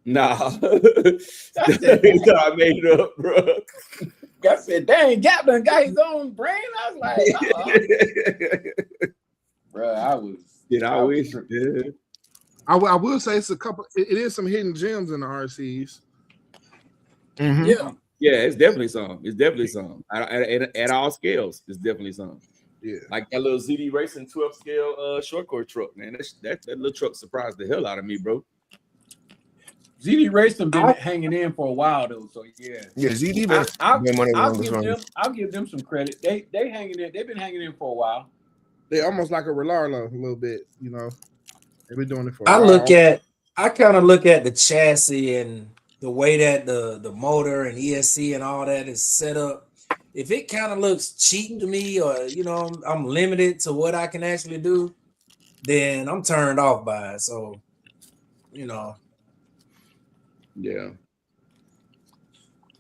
Nah, I made it up, bro. I said, dang, Gap done got his own brand. I was like, bro, I was. I wish. Yeah. I will say it's a couple. It is some hidden gems in the RCs. Yeah, it's definitely some. It's definitely some at all scales. It's definitely some. Yeah, like that little ZD Racing 12 scale short course truck, man. That little truck surprised the hell out of me, bro. ZD Racing been hanging in for a while though, so yeah. Yeah, ZD. I'll give them some credit. They hanging in. They've been hanging in for a while. They almost like a Relarlo a little bit, you know. They've been doing it for a while. I kind of look at the chassis and the way that the motor and ESC and all that is set up. If it kind of looks cheating to me, or you know, I'm limited to what I can actually do, then I'm turned off by it. So, you know. Yeah.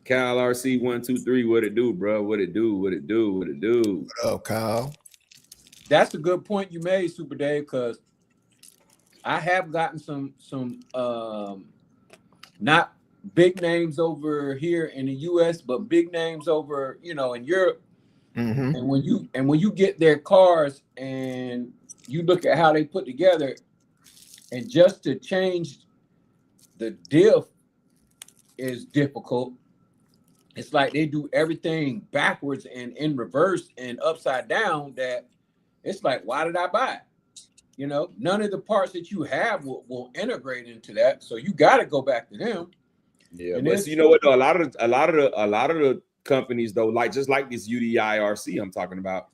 Kyle RC 123, what it do, bro? What it do? What it do? What it do? What up, Kyle? That's a good point you made, Super Dave, because I have gotten some not big names over here in the US, but big names over, you know, in Europe. Mm-hmm. And when you get their cars and you look at how they put together, and just to change the diff is difficult. It's like they do everything backwards and in reverse and upside down, that it's like, why did I buy it? You know, none of the parts that you have will integrate into that. So you got to go back to them. Yeah, and but you know what though, a lot of the companies though, like just like this UDI RC I'm talking about,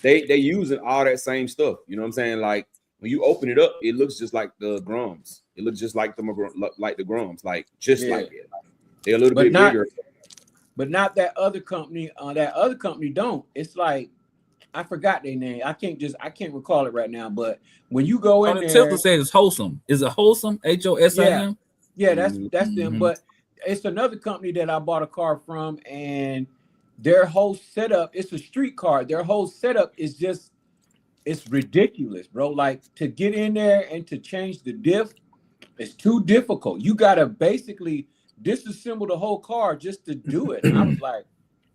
they using all that same stuff. You know what I'm saying? Like when you open it up, it looks just like the Grums. It looks just like the Grums, like just like it. They're a little bit bigger. But not that other company. That other company don't. It's like, I forgot their name. I can't recall it right now. But when you go in there, Tilton said it's Wholesome. Is it Wholesome? HOSIM? Yeah, that's them. But it's another company that I bought a car from, and their whole setup, it's a street car. Their whole setup is just, it's ridiculous, bro. Like to get in there and to change the diff, it's too difficult. You gotta basically disassemble the whole car just to do it. And I was like,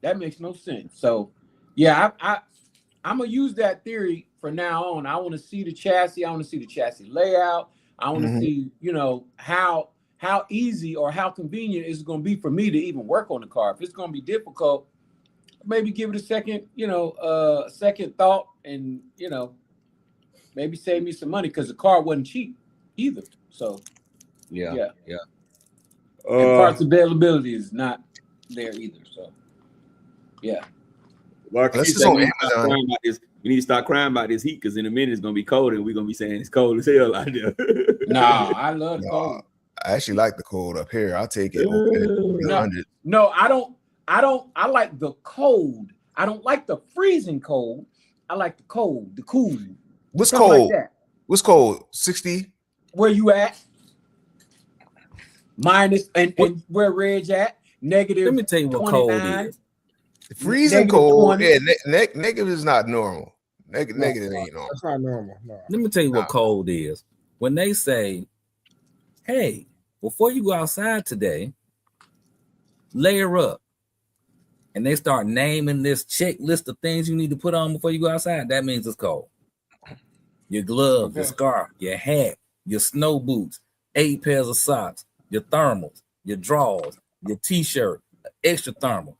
that makes no sense. So yeah, I'm gonna use that theory for now on. I want to see the chassis. I want to see the chassis layout. I want to see, you know, how easy or how convenient is it going to be for me to even work on the car. If it's going to be difficult, maybe give it a second, you know, second thought, and you know, maybe save me some money, because the car wasn't cheap either. So yeah. And parts availability is not there either. So yeah. Well, we need to start crying about this heat, because in a minute it's gonna be cold and we're gonna be saying it's cold as hell out there. Nah, I love the cold. I actually like the cold up here. I'll take it. No, I don't. I like the cold. I don't like the freezing cold. I like the cold, the cool. What's cold? Like what's cold? 60? Where you at? Minus and where Reg at? Negative. Let me tell you what 29. Cold is. Freezing cold. 20. Yeah, negative is not normal. Negative ain't normal. That's not normal. No. Let me tell you what cold is. When they say, hey, before you go outside today, layer up. And they start naming this checklist of things you need to put on before you go outside, that means it's cold. Your gloves, your scarf, your hat, your snow boots, 8 pairs of socks, your thermals, your drawers, your t-shirt, extra thermal.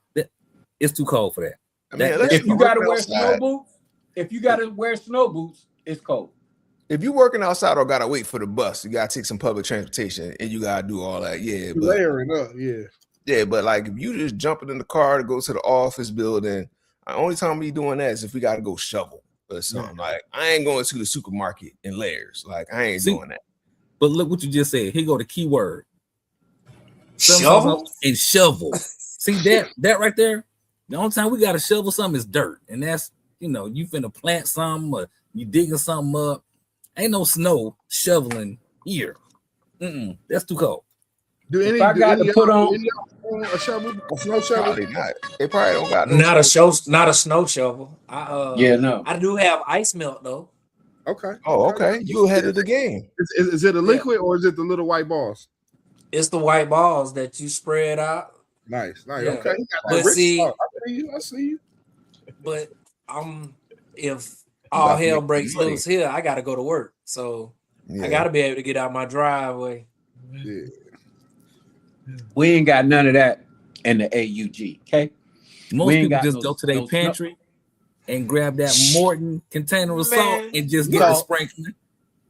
It's too cold for that. I mean, if you gotta wear snow boots, it's cold. If you're working outside or gotta wait for the bus, you gotta take some public transportation and you gotta do all that. Yeah, but layering up, yeah. Yeah, but like if you just jumping in the car to go to the office building, the only time we doing that is if we gotta go shovel or something. Yeah. Like I ain't going to the supermarket in layers. Like I ain't doing that. But look what you just said. Here go the key word. Shovel and shovel. See that right there? The only time we got to shovel something is dirt. And that's, you know, you finna plant something or you digging something up. Ain't no snow shoveling here. That's too cold. Do any a shovel, a snow shovel? Probably not. They probably don't got not a snow shovel. I do have ice melt though. Okay. Oh, okay. You ahead of the game. Is it a liquid or is it the little white balls? It's the white balls that you spread out. Nice. Yeah. Okay. You got that But rich see- salt. I see you. But if all about to hell make breaks money. loose here, I gotta go to work. So Yeah. I gotta be able to get out my driveway. Yeah. We ain't got none of that in the AUG. Okay. Most We ain't people got just no- go to their no snow- pantry and grab that Morton container of salt Man. and just get the Salt. sprinkling.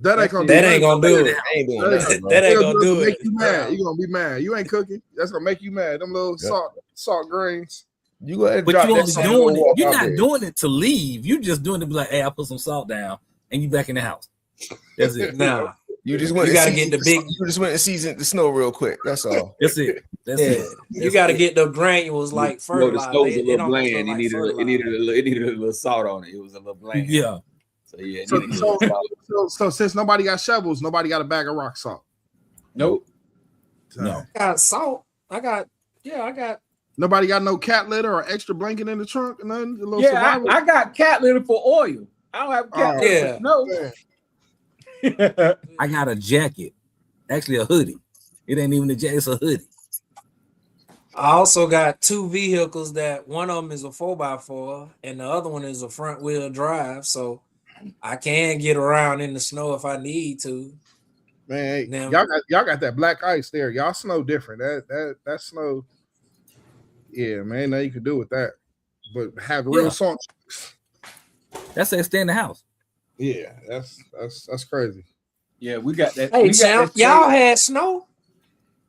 That ain't gonna That do ain't nothing. gonna do it. I ain't doing That that. ain't- bro. That ain't It'll gonna do make it. you mad. You're gonna be mad. You ain't cooking. That's gonna make you mad. Them little Yeah. salt grains. You go ahead and But drop you that only salt doing and it. walk You're out not there. doing it to leave. You just doing it to be like, hey, I put some salt down, and you back in the house. That's it. Nah, You just went. You and gotta seasoned get the big- You just went and seasoned the snow real quick. That's all. That's it. That's yeah, it. you That's gotta it. get the granules like The fertilizer. snow was a It little almost bland. look It like needed fertilizer. it needed a little salt on it. It was a little bland. Yeah. So yeah. It So, needed a little salt. so since nobody got shovels, nobody got a bag of rock salt. Nope. No. I got salt. I got. Nobody got no cat litter or extra blanket in the trunk. Nothing. A little Yeah, survival. I got cat litter for oil. I don't have cat Oh, litter yeah. for snow. Man. I got a jacket. Actually, a hoodie. It ain't even a jacket. It's a hoodie. I also got two vehicles that one of them is a 4x4 and the other one is a front wheel drive. So I can get around in the snow if I need to. Man, Now- y'all got that black ice there. Y'all snow different. That snow. Yeah, man. Nothing you can do with that. But have real Yeah. salt. That's it. Stay in the house. Yeah, that's crazy. Yeah, we got that. Hey, we got champ, that y'all same- had snow.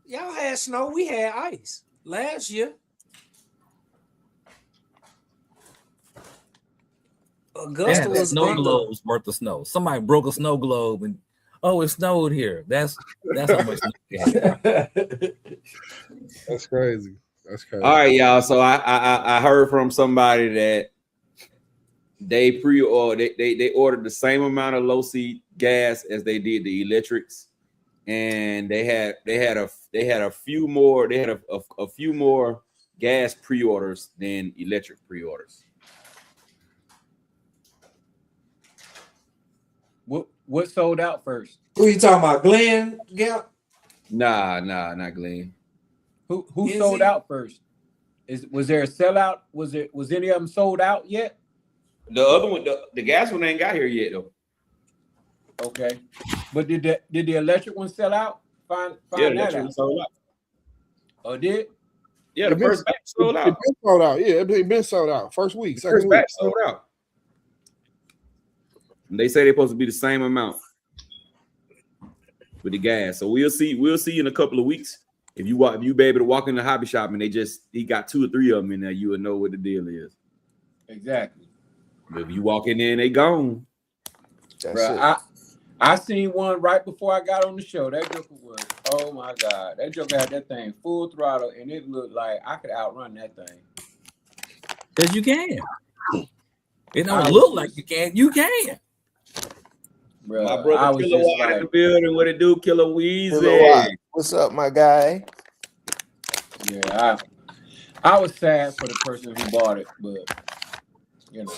Y'all had snow. We had ice last year. They Augusta had was snow under. globes worth of snow. Somebody broke a snow globe and it snowed here. That's how much snow they had. That's crazy. That's crazy. All right, y'all. So I heard from somebody that they pre-ordered they ordered the same amount of low seat gas as they did the electrics, and they had a few more gas pre-orders than electric pre-orders. What sold out first? Who you talking about, Glenn? Yeah. Nah, not Glenn. Who Is sold he? out first? Was there a sellout? Was any of them sold out yet? The other one, the gas one ain't got here yet though. Okay, but did the electric one sell out? Find Yeah, the that electric out. one sold out. Oh, did? Yeah, the first batch sold out. It been sold out. Yeah, it been sold out. First week, The second first week. batch sold out. And they say they're supposed to be the same amount with the gas. So we'll see in a couple of weeks. If you be able to walk in the hobby shop and he got 2 or 3 of them in there, you will know what the deal is. Exactly. If you walk in there and they gone, That's Bro, it. I seen one right before I got on the show. That joker was, oh my God. That joker had that thing full throttle and it looked like I could outrun that thing. Because you can. It I don't was look just- like you can. You can. Bro, my I brother was just Kilowatt in the like, building. What it do, Killer Weezy? Kilowatt. What's up, my guy? yeah, I was sad for the person who bought it, but you know.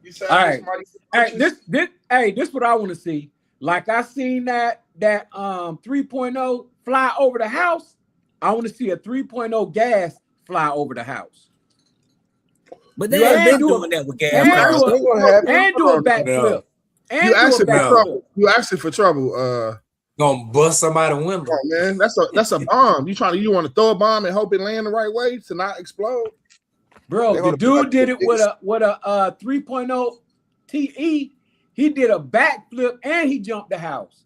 You said All right. somebody- This what I want to see. Like I seen that 3.0 fly over the house. I want to see a 3.0 gas fly over the house. But they You ain't ain't been doing- doing that with gas and cars. do a- Ain't gonna happen. And do a backflip. No. And You do a asking for backflip. trouble. You asking for trouble. Gonna bust somebody's window. Come on, man. That's a bomb. You want to throw a bomb and hope it land the right way to not explode? Bro, They the gonna dude put did up it with a 3.0 TE. He did a backflip and he jumped the house.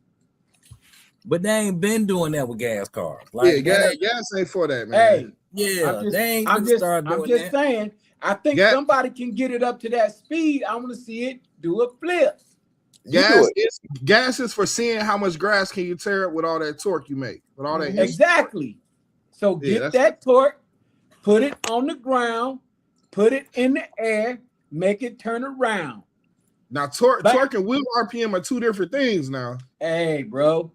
But they ain't been doing that with gas cars. Yeah, Like, gas ain't for that, man. Hey, yeah, they ain't I'm gonna just start doing that. saying. I think Gas- somebody can get it up to that speed. I want to see it do a flip. Gas is for seeing how much grass can you tear up with all that torque you make, with all that. Exactly. So Yeah, get that's- that torque, put it on the ground, put it in the air, make it turn around. Now, torque Back- and wheel RPM are two different things. Now, Hey, bro,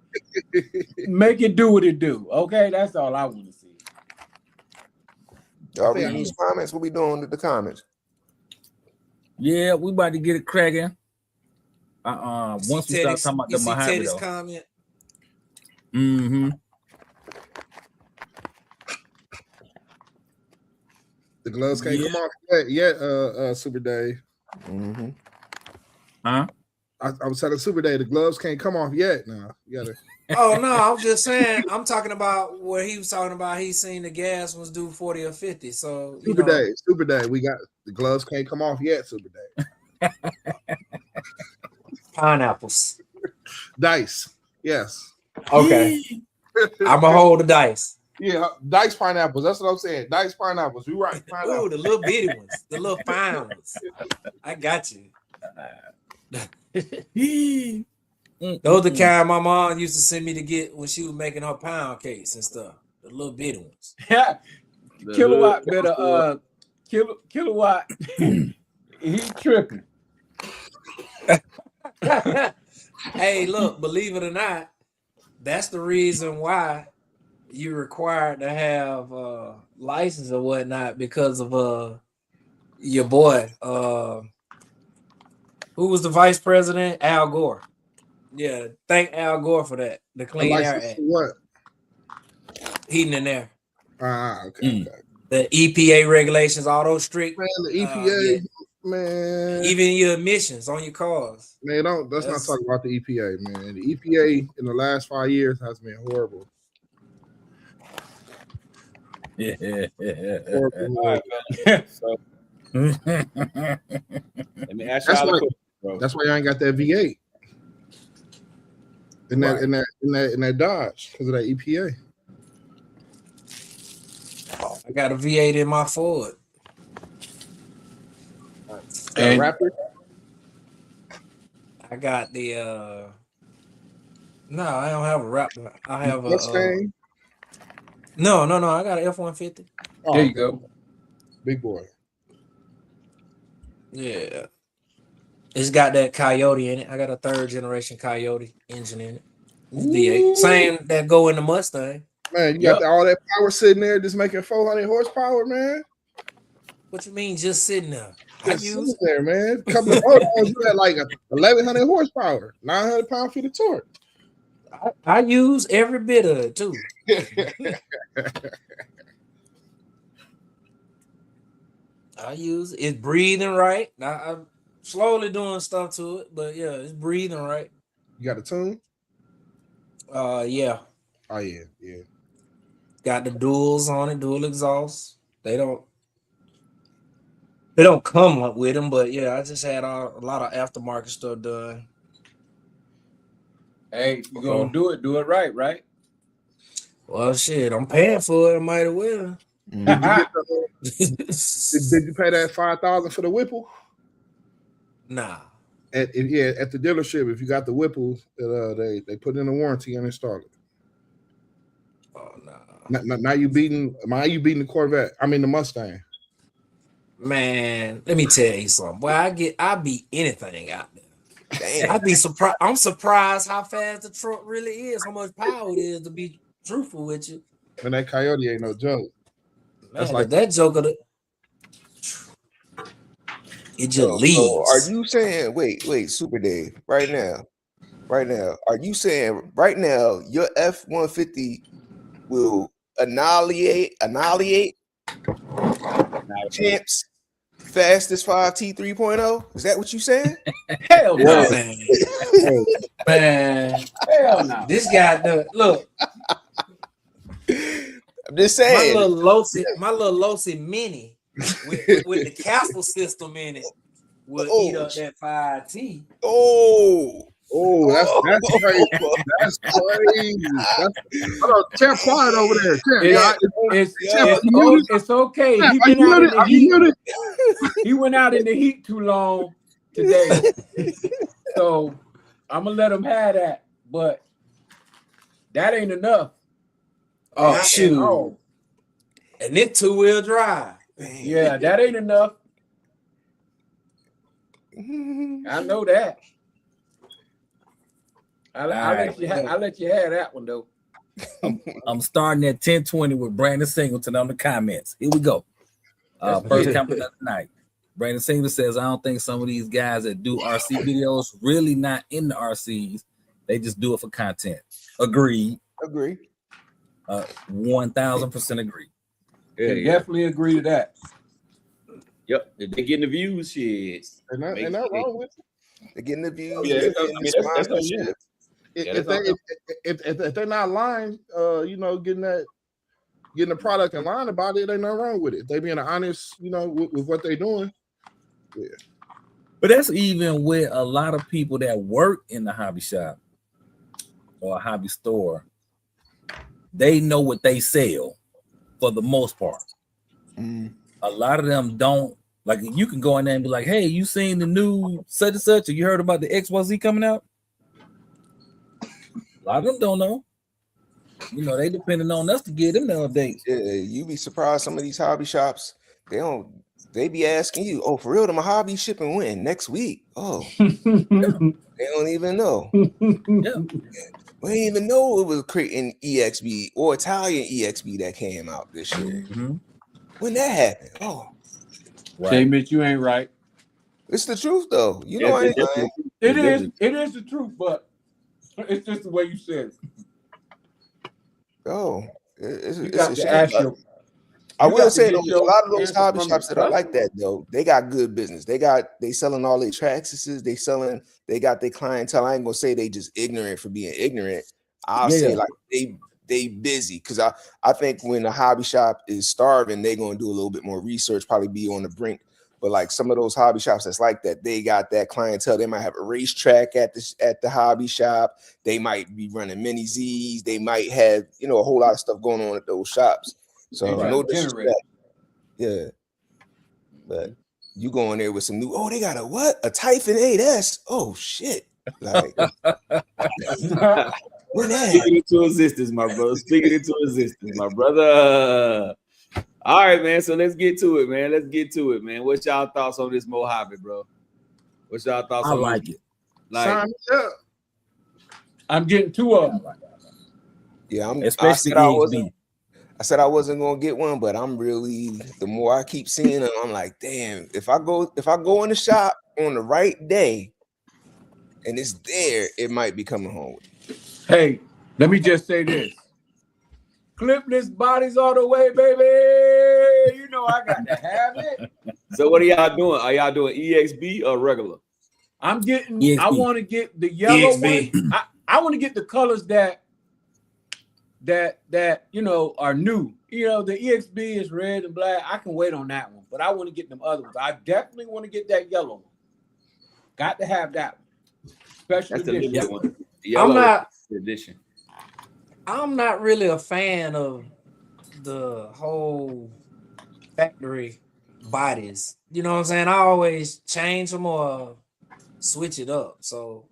make it do what it do. Okay, that's all I want to see. Y'all read these comments? What we doing with the comments? Yeah, we about to get it cracking. Once we start talking about the You see Mojave Teddy's though. comment. Mm-hmm. The gloves can't come off yet, Super Dave. Mm-hmm. Huh? I was telling Super Dave the gloves can't come off yet. No, you gotta. Oh no, I was just saying. I'm talking about where he was talking about. He's seen the gas ones do 40 or 50. So Super Dave. We got the gloves can't come off yet. Super Dave. Pineapples. Dice. Yes. Okay. I'm gonna hold the dice. Yeah, dice pineapples. That's what I'm saying. Dice pineapples. You right? Pineapples. Ooh, the little bitty ones, the little fine ones. I got you. Those the kind my mom used to send me to get when she was making her pound cakes and stuff. The little bitty ones. Kilowatt better. Kilowatt. He tripping. Hey, look, believe it or not, that's the reason why you're required to have license or whatnot because of your boy. Who was the vice president? Al Gore. Yeah, thank Al Gore for that. The Clean Air Act. What? Heating and air. Okay. The EPA regulations, all those strict. Man, the EPA, man. Even your emissions on your cars. Man, let's not talk about the EPA, man. The EPA in the last 5 years has been horrible. Horrible. So, let me ask y'all a question, bro. That's why y'all ain't got that V8 in that Dodge because of that EPA. I got a V8 in my Ford. And Raptor. I got the no, I don't have a Raptor. I have Mustang. No, I got an F-150. There you go. Big boy. Yeah. It's got that Coyote in it. I got a 3rd generation Coyote engine in it. V8. Same that go in the Mustang. Man, you got all that power sitting there just making 400 horsepower, man. What you mean just sitting there? Just sitting there, man. A couple of motors, you got like 1,100 horsepower, 900 pound-feet of torque. I use every bit of it too. I use it's breathing right. I'm slowly doing stuff to it, but yeah, it's breathing right. You got a tune? Yeah. Oh yeah. Got the duals on it, dual exhaust. They don't come up with them, but yeah, I just had a lot of aftermarket stuff done. Hey, you gonna do it right? Well, shit, I'm paying for it. I might as well. Did you pay that $5,000 for the Whipple? Nah. At the dealership, if you got the Whipple, they put in a warranty and install it. Oh no. Now you beating the Corvette. I mean the Mustang. Man, let me tell you something. Boy, I beat anything out there. Damn. I'd be surprised. I'm surprised how fast the truck really is, how much power it is, to be truthful with you. And that Coyote ain't no joke. That's like that joker. It just leaves. So are you saying, wait, Super Dave, right now, are you saying right now your F-150 will annihilate Champ's fastest 5T 3.0? Is that what you saying? Hell no, man. Hell no. This guy, look. I'm just saying. My little Losi Mini with the castle system in it will eat up that 5T. Oh, that's crazy. That's crazy. Hold on, Champ quiet over there. It's okay. He went out in the heat too long today. So I'm gonna let him have that, but that ain't enough. Oh shoot. And it 2-wheel drive. Yeah, that ain't enough. I know that. I'll let you have that one though. I'm starting at 10:20 with Brandon Singleton on the comments. Here we go. First comment of the night. Brandon Singleton says, I don't think some of these guys that do RC videos really not in the RCs. They just do it for content. Agreed. Agree. 1000% agree. Yeah, Can yeah. definitely agree to that. Yep. If they getting the views, shit. And that, Make and that it- wrong with They're getting the views. yeah, they're that's- I getting mean, the that's on them. sponsorship. it. Yeah, If that's they all. if they're not lying, getting the product and lying about it, ain't nothing wrong with it. They being honest, with what they doing. But that's even with a lot of people that work in the hobby shop or a hobby store. They know what they sell for the most part. A lot of them don't. Like, you can go in there and be like, hey, you seen the new such and such, or you heard about the XYZ coming out? A lot of them don't know. They depending on us to get them nowadays. Yeah, you be surprised. Some of these hobby shops, they be asking you, oh, for real, my hobby shipping when? Next week. Oh, they don't even know. Yeah. We didn't even know it was creating EXB or Italian EXB that came out this year. Mhm. When that happened? Oh, Right. Jay Mitch, you ain't right. it's the truth though. I Yeah, ain't it's lying. It is the truth, but it's just the way you said it. Oh, You got to ask your. I you will got to say get though, your a lot of those answer hobby from shops the that are like customer. that though, they got good business. They selling all their Traxxases, they got their clientele. I ain't gonna say they just ignorant for being ignorant. I'll say Yeah. like they busy, because I think when a hobby shop is starving, they're gonna do a little bit more research, probably be on the brink. But like some of those hobby shops that's like that, they got that clientele. They might have a racetrack at the hobby shop. They might be running mini Z's. They might have a whole lot of stuff going on at those shops. So They no trying to generate. disrespect. Yeah. But you go in there with some new, they got a Typhon 8S. Oh shit. Like when that Speaking into existence, my brother. Speaking into existence, my brother. All right, man. So let's get to it, man. What's y'all thoughts on this Mojave, bro? What's y'all thoughts I on like this? it. Like, Sign me up. I'm getting two of them. yeah, Especially I said I wasn't gonna get one, but I'm really, the more I keep seeing them, I'm like, damn, if I go in the shop on the right day and it's there, it might be coming home with me. Hey, let me just say this. Clipless bodies all the way, baby. You know I got to have it. so what are y'all doing? Are y'all doing EXB or regular? I'm getting. EXP. I want to get the yellow EXP. one. I want to get the colors that are new. The EXB is red and black. I can wait on that one, but I want to get them other ones. I definitely want to get that yellow one. Got to have that one. Special That's the edition. limited one. The yellow edition. I'm not really a fan of the whole factory bodies. You know what I'm saying? I always change them or switch it up. So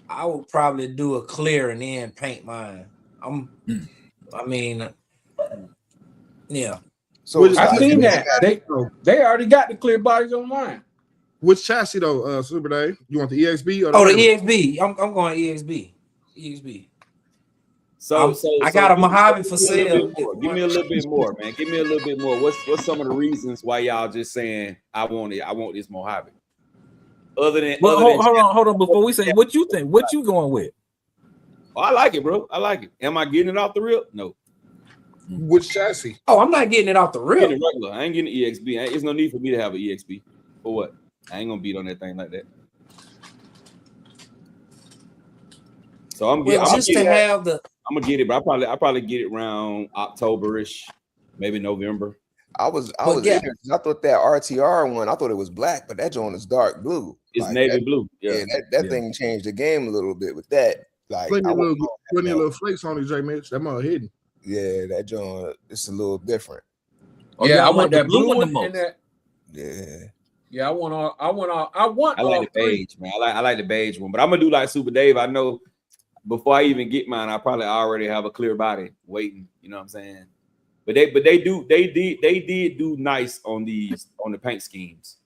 I would probably do a clear and then paint mine. Yeah. So I've seen that. They already got the clear bodies online. Which chassis though, Super Dave? You want the EXB or The regular? EXB. I'm going EXB. EXB. So I got a Mojave for sale. Give me a little bit more, man. Give me a little bit more. What's some of the reasons why y'all just saying I want it? I want this Mojave. Other than hold on. Before we say what you think, what you going with? Oh, I like it, bro. I like it. Am I getting it off the rip? No. Which chassis? Oh, I'm not getting it off the I'm rip. getting regular. I ain't getting EXB. There's no need for me to have an EXB. For what? I ain't gonna beat on that thing like that. So I'm gonna get it, but I probably get it around October-ish, maybe November. I was ignorant. I thought that RTR one, I thought it was black, but that joint is dark blue. It's like navy that, blue. Yeah, that thing changed the game a little bit with that. Like Plenty of little flakes on it, J Mitch. That mother hidden. Yeah, that joint, it's a little different. I want that blue blue one the one most. and that. Yeah. I want I like the beige, man. I like the beige one, but I'm gonna do like Super Dave. I know before I even get mine, I probably already have a clear body waiting. You know what I'm saying? But they did do nice on the paint schemes.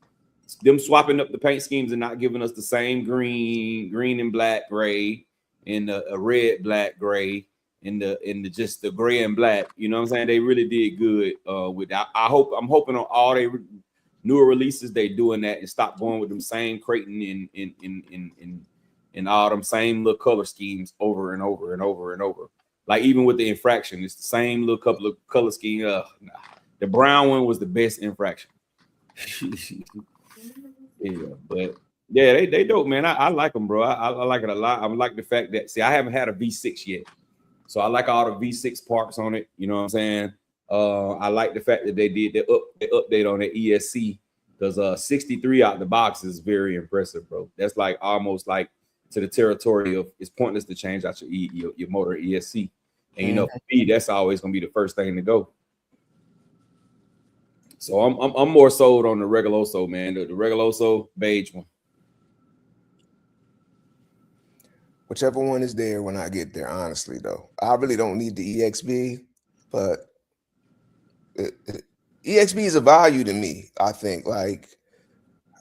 Them swapping up the paint schemes and not giving us the same green and black gray, and a red black gray, and the just the gray and black. You know what I'm saying? They really did good with that. I'm hoping on all they newer releases they doing that and stop going with them same Creighton and all them same little color schemes over and over and over and over. Like even with the infraction, it's the same little couple of color scheme. Nah. The brown one was the best infraction. Yeah, but yeah, they dope, man. I like them, bro. I like it a lot. I like the fact that I haven't had a V6 yet, so I like all the V6 parts on it. You know what I'm saying? I like the fact that they did the update on the ESC, because 63 out the box is very impressive, bro. That's like almost like to the territory of it's pointless to change out your motor ESC, and you know, for me, that's always gonna be the first thing to go. So I'm more sold on the Reguloso, man. The Reguloso beige one. Whichever one is there when I get there, honestly, though. I really don't need the EXB, but EXB is a value to me, I think. Like,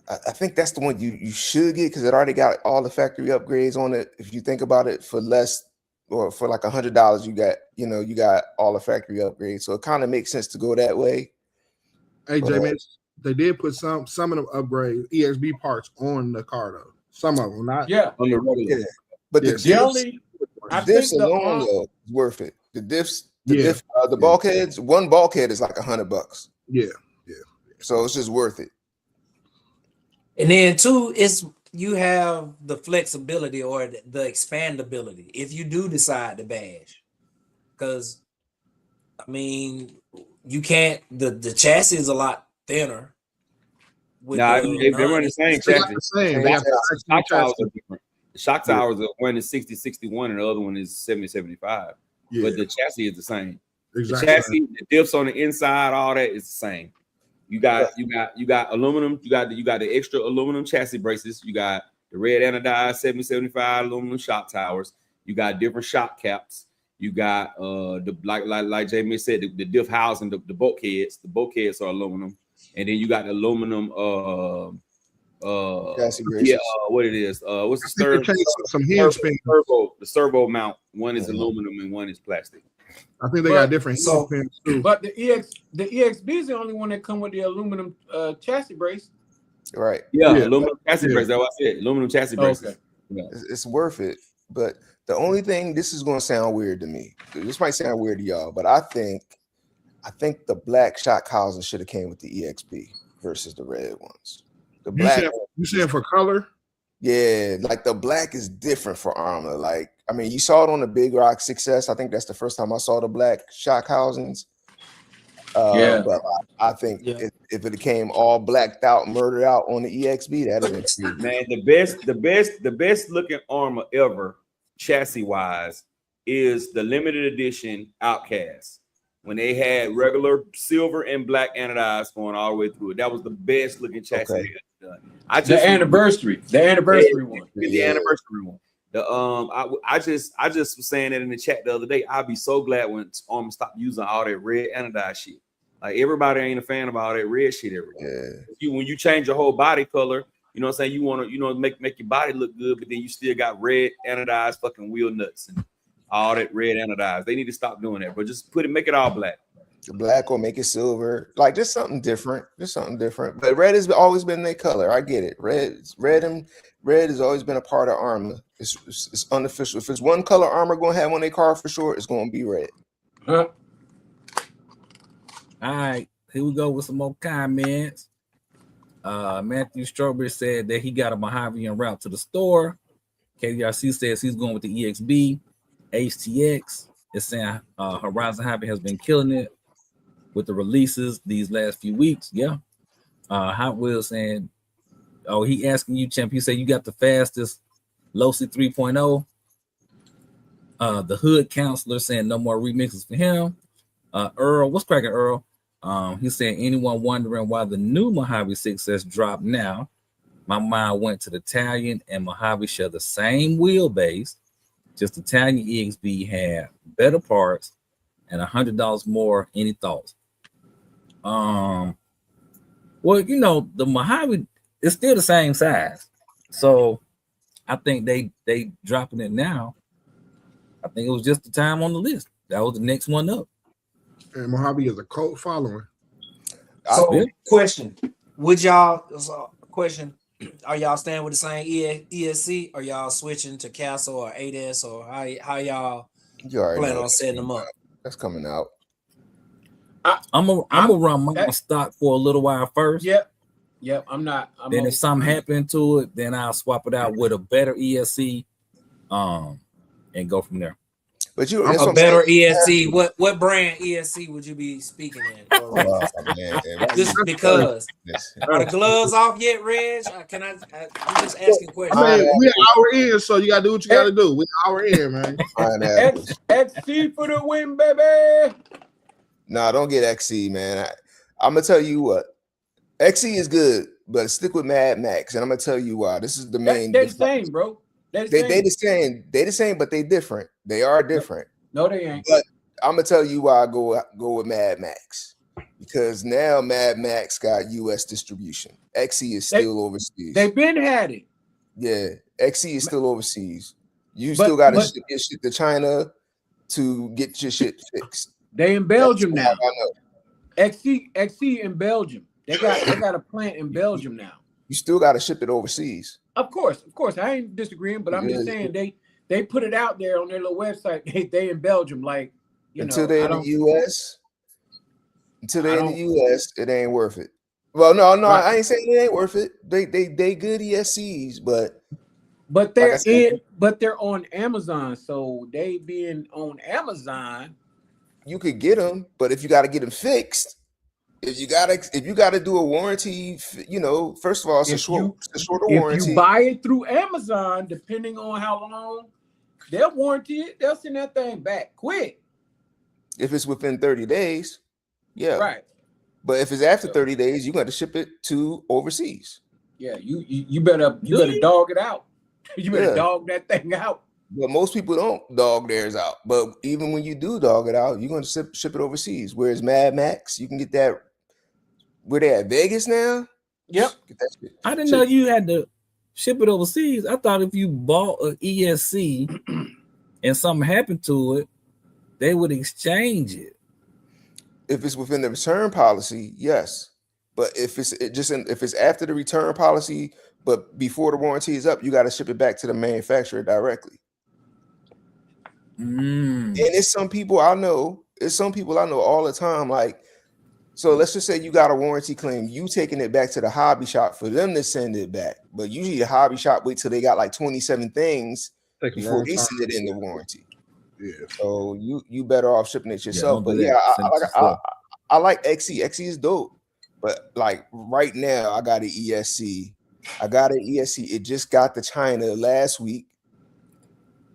I think that's the one you should get because it already got all the factory upgrades on it. If you think about it, for less or for like $100, you got all the factory upgrades. So it kind of makes sense to go that way. Hey, J-Man, they did put some of them upgrade EXB parts on the car though. Some of them, not on the regular. Yeah. But the diffs alone though is worth it. The diffs, the bulkheads, one bulkhead is like $100. Yeah. So it's just worth it. And then two, you have the flexibility or the expandability if you do decide to badge. Because I mean, you can't. The chassis is a lot thinner. They run the same chassis. Shock towers are different. The shock towers are one is 60-61 and the other one is 70-75. Yeah. But the chassis is the same. Exactly. The chassis, the diffs on the inside, all that is the same. You got aluminum. You got the extra aluminum chassis braces. You got the red anodized 70-75 aluminum shock towers. You got different shock caps. You got the like Jamie said, the diff housing, the bulkheads. The bulkheads are aluminum, and then you got the aluminum. What it is? What's the third? Some hinge pins. The servo mount. One is aluminum and one is plastic. I think they got different hinge pins too. But the EXB is the only one that come with the aluminum chassis brace. Right. Yeah. Aluminum chassis brace. That's what I said. Aluminum chassis brace. Okay. Yeah. It's worth it, but. The only thing, this is going to sound weird to me. This might sound weird to y'all, but I think the black shock housing should have came with the EXB versus the red ones. The black. You saying for color? Yeah, like the black is different for Armor. Like, I mean, you saw it on the Big Rock Success. I think that's the first time I saw the black shock housings. But I think if it came all blacked out, murdered out on the EXB, that'd have been sweet. Man, the best looking Armor ever. Chassis wise is the limited edition Outcast when they had regular silver and black anodized going all the way through it. That was the best looking chassis they had done. The anniversary one. The anniversary one. I just was saying that in the chat the other day. I'd be so glad when Armor stopped using all that red anodized shit. Like everybody ain't a fan of all that red shit everywhere. Yeah. When you change your whole body color. You know what I'm saying? You want to, make your body look good, but then you still got red anodized fucking wheel nuts and all that red anodized. They need to stop doing that, but just make it all black. Black or make it silver, like just something different. But red has always been their color. I get it. Red has always been a part of Armor. It's unofficial. If it's one color Armor going to have on their car for sure, it's going to be red. Huh? All right, here we go with some more comments. Matthew Strawberry said that he got a Mojave en route to the store. KDRC says he's going with the EXB. HTX is saying Horizon Hobby has been killing it with the releases these last few weeks. Yeah. Hot Wheels saying, he asking you, Champ. He said you got the fastest Losi 3.0. The Hood Counselor saying no more remixes for him. Earl, what's cracking, Earl? He's saying, anyone wondering why the new Mojave 6S dropped now? My mind went to the Italian and Mojave share the same wheelbase, just the Italian EXB had better parts and $100 more. Any thoughts? Well, the Mojave is still the same size, so I think they dropping it now. I think it was just the time on the list. That was the next one up. And Mojave is a cult following. So, question: are y'all staying with the same ESC, or y'all switching to Castle or 8S, or how y'all You already Plan know on setting them up. that's coming out. I'm gonna run my stock for a little while first. Yep. I'm not. Then if something happened to it, then I'll swap it out with a better ESC, and go from there. But you I'm a better ESC. What brand ESC would you be speaking in? Just because. Are the gloves off yet, Reg? Can I? I'm just asking questions. I mean, we're an hour in, so you gotta do what you gotta do. We're an hour in, man. XC for the win, baby. Nah, don't get XC, man. I'm gonna tell you what. XC is good, but stick with Mad Max, and I'm gonna tell you why. This is the main. They're the same, bro. They the same. They the same, but they different. They are different. No, they ain't. But I'm gonna tell you why I go with Mad Max, because now Mad Max got U.S. distribution. XC is still overseas. They've been had it. Yeah, XC is still overseas. You still got to ship your shit to China to get your shit fixed. They in Belgium now. I know. XC in Belgium. They got a plant in Belgium now. You still got to ship it overseas. Of course. I ain't disagreeing, but I'm just saying they put it out there on their little website. They in Belgium, like until they're in the U.S. Until they're in the U.S., it ain't worth it. Well, no, right. I ain't saying it ain't worth it. They good ESCs, but they're on Amazon, so they being on Amazon. You could get them, but if you got to get them fixed. If you gotta do a warranty, first of all, it's a shorter warranty. If you buy it through Amazon, depending on how long, they'll warranty it. They'll send that thing back quick. If it's within 30 days, yeah. Right. But if it's after 30 days, you got to ship it to overseas. Yeah, you better dog it out. You better dog that thing out. But most people don't dog theirs out. But even when you do dog it out, you're going to ship it overseas. Whereas Mad Max, you can get that. Where they at Vegas now? Yep. Get that shit. I didn't know you had to ship it overseas. I thought if you bought an ESC and something happened to it, they would exchange it. If it's within the return policy, yes. But if it's after the return policy, but before the warranty is up, you got to ship it back to the manufacturer directly. And it's some people I know all the time. Like, so let's just say you got a warranty claim, you taking it back to the hobby shop for them to send it back. But usually the hobby shop wait till they got like 27 things before they send it in the warranty. Yeah. So you better off shipping it yourself. But I like XC. XC is dope. But like right now, I got an ESC. It just got to China last week.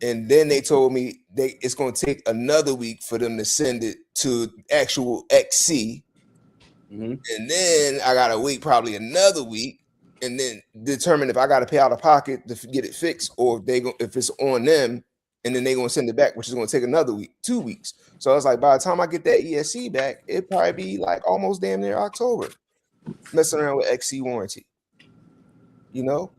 And then they told me it's going to take another week for them to send it to actual XC. Mm-hmm. And then I got to wait probably another week and then determine if I got to pay out of pocket to get it fixed or if it's on them and then they're going to send it back, which is going to take another week, 2 weeks. So I was like, by the time I get that ESC back, it'd probably be like almost damn near October messing around with XC warranty,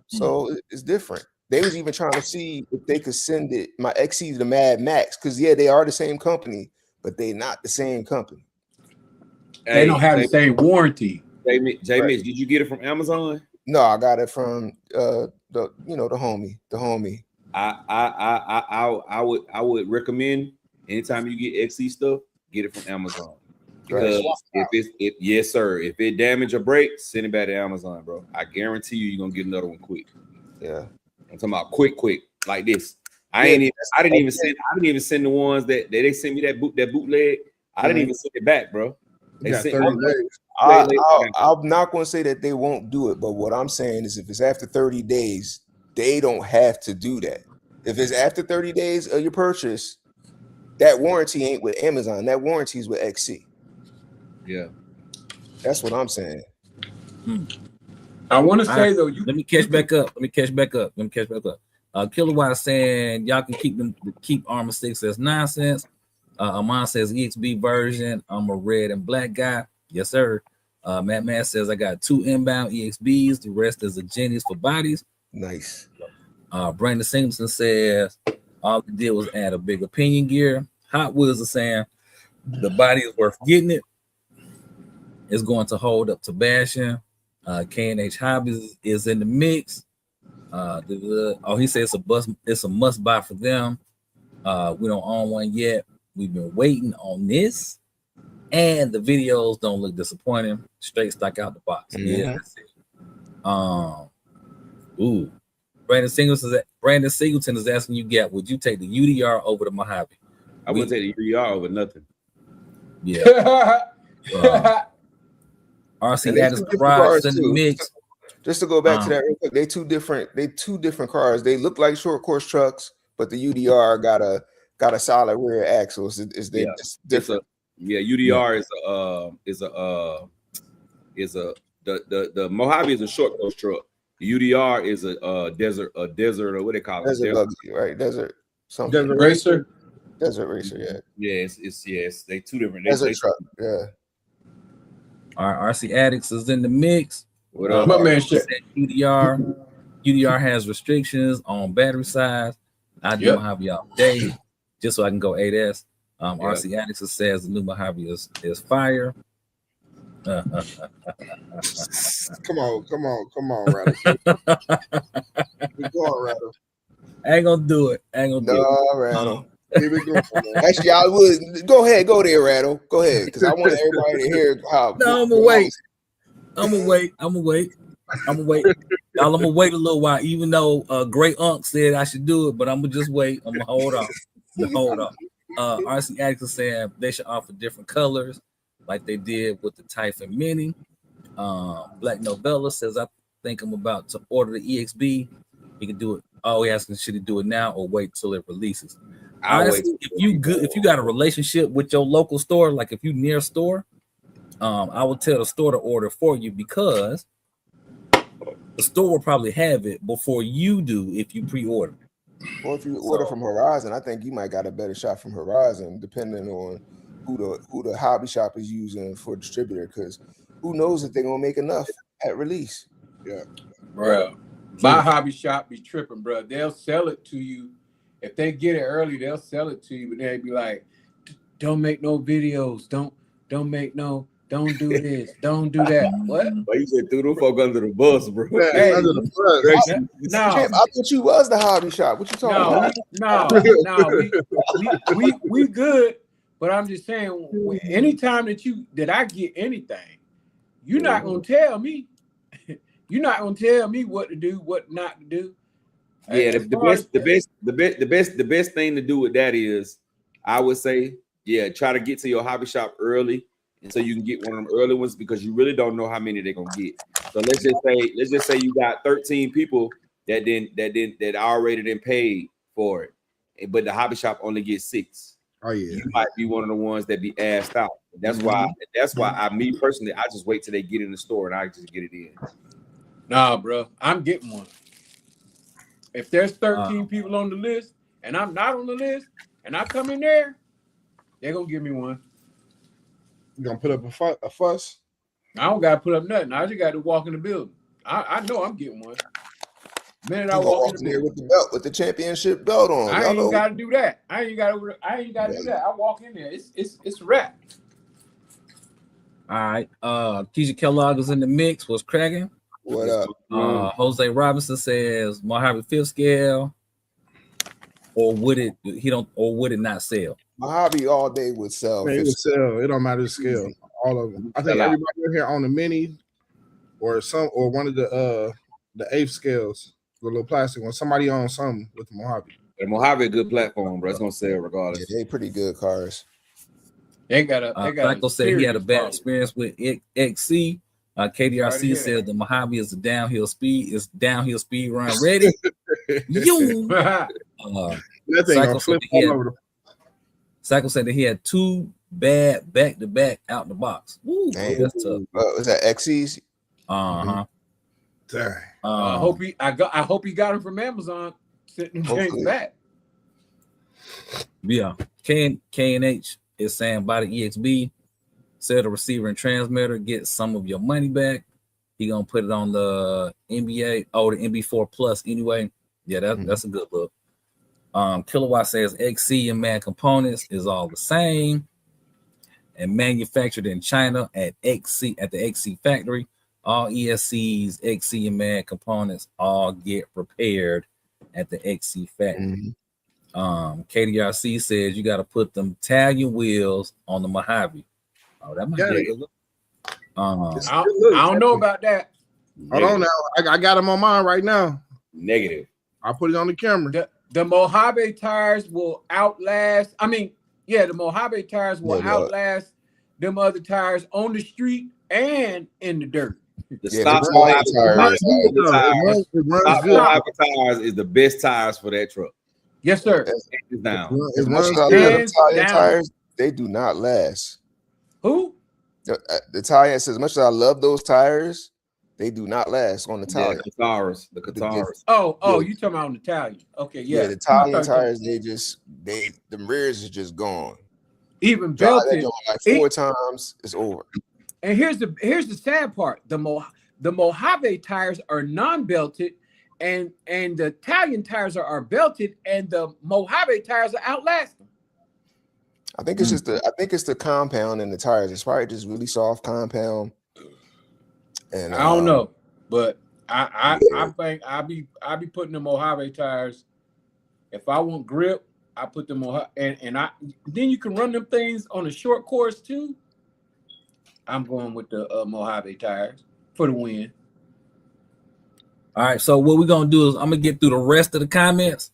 So it's different. They was even trying to see if they could send my XC to Mad Max because they are the same company, but they not the same company. They don't have the same warranty. J Mitch, did you get it from Amazon? No, I got it from the homie. I would recommend anytime you get XC stuff, get it from Amazon. Because if it damage or break, send it back to Amazon, bro. I guarantee you're gonna get another one quick. Yeah. I'm talking about quick, like this. I didn't even send the ones that they sent me that bootleg. I didn't even send it back, bro. They sent 30 days. I'm not going to say that they won't do it, but what I'm saying is if it's after 30 days, they don't have to do that. If it's after 30 days of your purchase, that warranty ain't with Amazon. That warranty is with XC. Yeah. That's what I'm saying. I want to say though, let me catch back up. Kilowatt saying y'all can keep Armor 6 as nonsense. Amon says EXB version. I'm a red and black guy. Yes, sir. Matt says I got 2 inbound EXBs. The rest is a Jenny's for bodies. Nice. Brandon Simpson says all they did was add a big opinion gear. Hot Wheels are saying the body is worth getting it. It's going to hold up to bashing. K&H Hobbies is in the mix. He says it's a must buy for them. We don't own one yet. We've been waiting on this, and the videos don't look disappointing. Straight stock out the box. Yeah, that's it. Ooh, Brandon Singleton is asking you, Gap, would you take the UDR over the Mojave? I wouldn't take the UDR over nothing. Yeah. RC Addis Garage in the mix. Just to go back to that real quick, they two different cars. They look like short course trucks, but the UDR got a solid rear axle. It's different. UDR the Mojave is a short course truck. The UDR is a desert or what they call it? Desert buggy, right? Desert something. Desert racer. Desert racer, yeah. Yeah, it's they two different. Desert truck, yeah. All right, RC Addicts is in the mix. What up? My man, shit. UDR has restrictions on battery size. I do Mojave all day just so I can go 8S. RC Addicts says the new Mojave is fire. Come on, Rattle. Keep going, Rattle. I ain't gonna do it. Rattle. Here we go. Actually, I would go ahead, go there, Rattle. Go ahead, because I want everybody to hear how. No, I'm gonna wait. I'm gonna wait. Y'all, I'm gonna wait a little while, even though Great Unc said I should do it, but I'm gonna just wait. I'm gonna hold on. RC Addicts saying they should offer different colors, like they did with the Typhoon Mini. Black Novella says, I think I'm about to order the EXB. He can do it. Oh, he asking, should he do it now or wait till it releases? Honestly, if you got a relationship with your local store, like if you near a store, I will tell the store to order for you, because the store will probably have it before you do if you pre-order. Or if you order from Horizon, I think you might got a better shot from Horizon, depending on who the hobby shop is using for distributor, because who knows if they're gonna make enough at release. Yeah, bro. My hobby shop be tripping, bro. They'll sell it to you. If they get it early, they'll sell it to you, but they'll be like, don't make no videos, don't do this, don't do that. What? But you said through the folk under the bus, bro. Hey, under the bus. No, I thought you was the hobby shop. What you talking about? we good. But I'm just saying, anytime that I get anything, you're not gonna tell me. You're not gonna tell me what to do, what not to do. Yeah, the best thing to do with that is, I would say, try to get to your hobby shop early, and so you can get one of them early ones, because you really don't know how many they're gonna get. So let's just say you got 13 people that already didn't pay for it, but the hobby shop only gets 6. Oh yeah, you might be one of the ones that be asked out. That's why me personally, I just wait till they get in the store and I just get it in. Nah, bro, I'm getting one. If there's 13 people on the list and I'm not on the list and I come in there, they're gonna give me one. You gonna put up a fuss? I don't gotta put up nothing. I just got to walk in the building. I know I'm getting one. The minute I walk in there with the belt, with the championship belt on. I ain't gotta do that. I ain't gotta do that. I walk in there. It's a wrap. All right. Keisha Kellogg is in the mix. What's cracking? What up? Jose Robinson says Mojave 5th scale, or would it not sell? Mojave all day would sell. Man, it would sell. It don't matter the scale. All of them. I think everybody in here on the mini or one of the 8th scales, the little plastic one. Somebody on something with the Mojave. The Mojave a good platform, bro. It's gonna sell regardless. Yeah, they pretty good cars. They got Flacco said he had a bad experience with XC. KDRC says the Mojave is a downhill speed run ready. Psycho said that he had 2 bad back-to-back out the box. Woo, that's tough. Was that XCs? Dang. I hope he got him from Amazon. Sitting in back. Yeah. K&H is saying buy the EXB, sell the receiver and transmitter, get some of your money back. He gonna put it on the NBA, the MB4 Plus anyway. Yeah, that's a good look. Kilowatt says XC and MAD components is all the same and manufactured in China at the XC factory. All ESCs, XC and MAD components all get repaired at the XC factory. KDRC says you got to put them Italian wheels on the Mojave. Oh, that might be a good look. I don't know about that. Hold on now. I got them on mine right now. Negative. I'll put it on the camera. The Mojave tires will outlast. I mean, yeah, the Mojave tires will outlast them other tires on the street and in the dirt. The stop tires is the best tires for that truck. Yes, sir. As much as I love Italian tires, they do not last. Who? The Italian says, as much as I love those tires, they do not last on the tires. The Qataris. Oh, you talking about an Italian? Okay, yeah. The Italian tires, the rears are just gone. Even belted like 4 times, it's over. And here's the sad part: the Mojave tires are non-belted, and the Italian tires are belted, and the Mojave tires are outlasting. I think it's just the compound in the tires. It's probably just really soft compound. And I don't know, but I think I be putting the Mojave tires. If I want grip, I put them on, and then you can run them things on a short course too. I'm going with the Mojave tires for the win. All right, so what we're gonna do is I'm gonna get through the rest of the comments,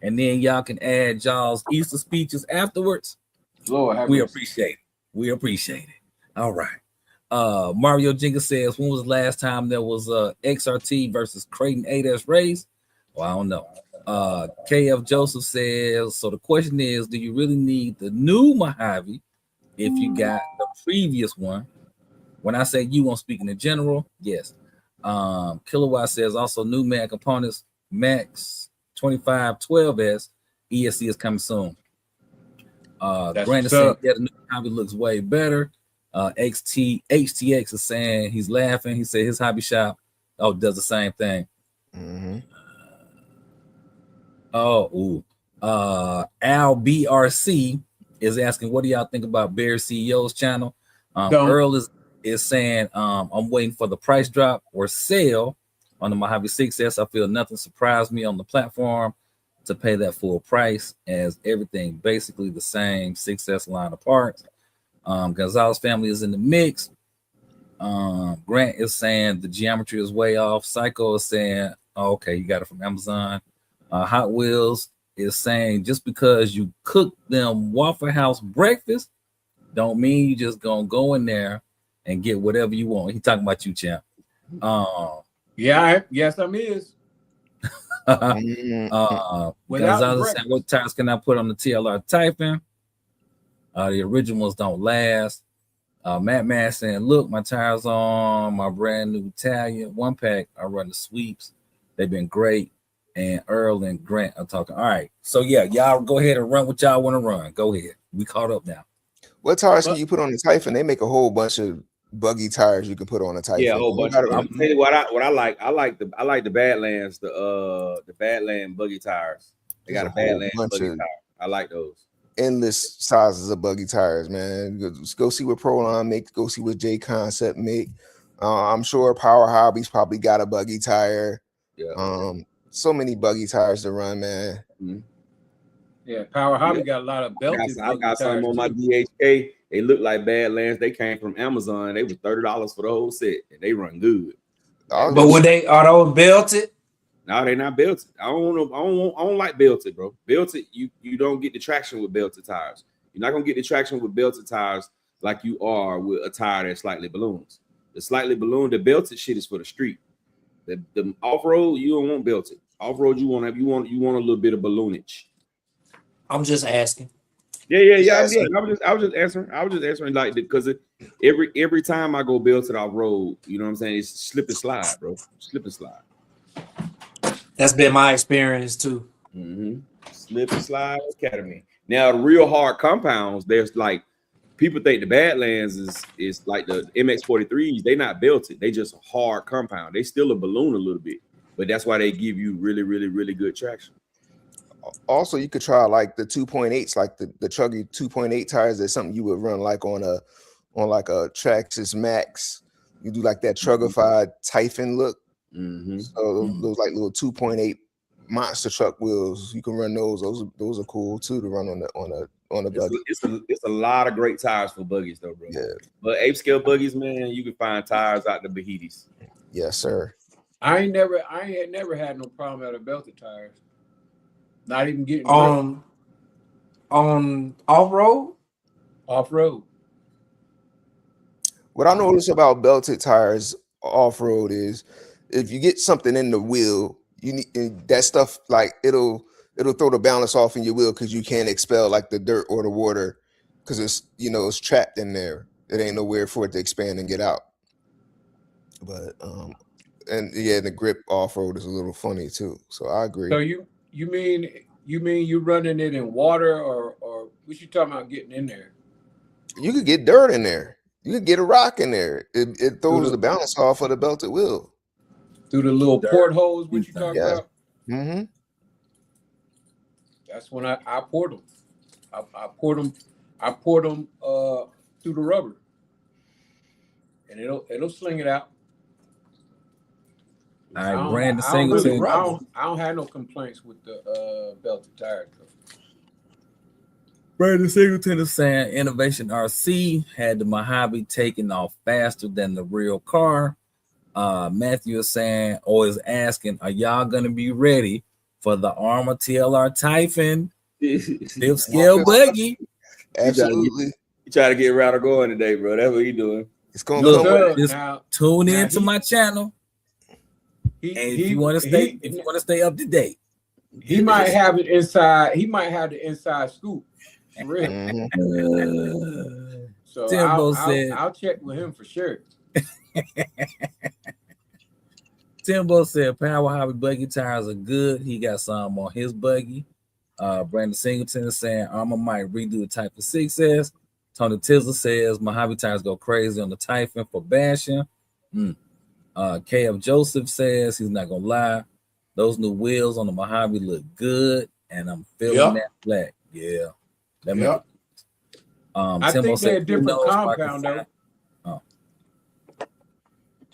and then y'all can add y'all's Easter speeches afterwards. Lord, we appreciate it. We appreciate it. All right. Mario Jenkins says, when was the last time there was XRT versus Creighton 8S race? Well, I don't know. KF Joseph says, so the question is, do you really need the new Mojave if you got the previous one? When I say you, I'm speaking in general. Yes. Kilowatt says also new Mag components, Max 2512S, ESC is coming soon. Brandon said, yeah, the new Mojave looks way better. HTX is saying he's laughing. He said his hobby shop does the same thing. Mm-hmm. Al BRC is asking, what do y'all think about Bear CEO's channel? Earl is saying, I'm waiting for the price drop or sale on the Mojave 6S. I feel nothing surprised me on the platform to pay that full price, as everything basically the same 6S line of parts. Gonzalez family is in the mix. Grant is saying the geometry is way off. Psycho is saying, okay, you got it from Amazon. Hot Wheels is saying, just because you cook them Waffle House breakfast don't mean you just gonna go in there and get whatever you want. He talking about you, champ. Yes, I'm is. Gonzalez saying, what tires can I put on the TLR Typhoon? The originals don't last. Matt Man saying, look, my tires on my brand new Italian 1-pack. I run the sweeps. They've been great. And Earl and Grant are talking. All right. So, yeah, y'all go ahead and run what y'all want to run. Go ahead. We caught up now. What tires can you put on the Typhoon? They make a whole bunch of buggy tires you can put on a Typhoon. Yeah, a whole bunch. I'll tell you what I like. I like the Badlands, the Badland buggy tires. They got a Badlands buggy tire. I like those. Endless sizes of buggy tires, man. Go see what Proline makes. Go see what J Concept make. I'm sure Power Hobbies probably got a buggy tire. Yeah. So many buggy tires to run, man. Mm-hmm. Yeah, Power Hobby got a lot of belted. I got some on my DHK. They look like Badlands. They came from Amazon. They was $30 for the whole set, and they run good. But when are those belted? No, they're not belted. I don't like belted, bro. Belted, you don't get the traction with belted tires. You're not gonna get the traction with belted tires like you are with a tire that slightly balloons. The slightly ballooned, the belted shit is for the street. The off-road, you don't want belted. Off-road, you want a little bit of balloonage. I'm just asking. Yeah. I was just answering like, because every time I go belted off-road, you know what I'm saying? It's slip and slide, bro. Slip and slide. That's been my experience too. Mm-hmm. Slip and slide academy. Now the real hard compounds, there's like people think the Badlands is like the MX-43s. They not belted. They just a hard compound. They still a balloon a little bit, but that's why they give you really, really, really good traction. Also, you could try like the 2.8s, like the Chuggy 2.8 tires. That's something you would run like on a Traxxas Max. You do like that Trugified Typhon look. Mm-hmm. So those like little 2.8 monster truck wheels. You can run those. Those are cool too to run on a buggy. It's a lot of great tires for buggies though, bro. Yeah. But 8 scale buggies, man, you can find tires out the Bahitis. Yes, sir. I ain't never had no problem out of belted tires. Not even getting on off-road. Off-road. What I notice about belted tires off-road is if you get something in the wheel, you need that stuff, like it'll throw the balance off in your wheel because you can't expel like the dirt or the water because it's trapped in there. It ain't nowhere for it to expand and get out. But and yeah, the grip off-road is a little funny too. So I agree. So you mean you running it in water or what you talking about getting in there? You could get dirt in there. You could get a rock in there. It throws the balance off of the belted wheel. Through the little portholes, what you talking about? Mm-hmm. That's when I poured them. I poured them through the rubber, and it'll sling it out. All right, Brandon Singleton. I don't have no complaints with the belted tires. Brandon Singleton is saying Innovation RC had the Mojave taking off faster than the real car. Matthew is saying, or is asking, are y'all gonna be ready for the Armor TLR Typhon 5th scale buggy? Absolutely. You try to get Router going today, bro. That's what he doing. It's gonna come. Just tune in to my channel. If you want to stay up to date, he might have it inside. He might have the inside scoop. For real. Mm-hmm. So Timbo said, I'll check with him for sure. Timbo said Power Hobby buggy tires are good. He got some on his buggy. Brandon Singleton is saying Armor might redo the Typhon 6S. Tony Tizzle says Mojave tires go crazy on the Typhon for bashing. KF Joseph says he's not gonna lie. Those new wheels on the Mojave look good, and I'm feeling that black. Yeah. I Timbo think they're a said, different compound though. Oh.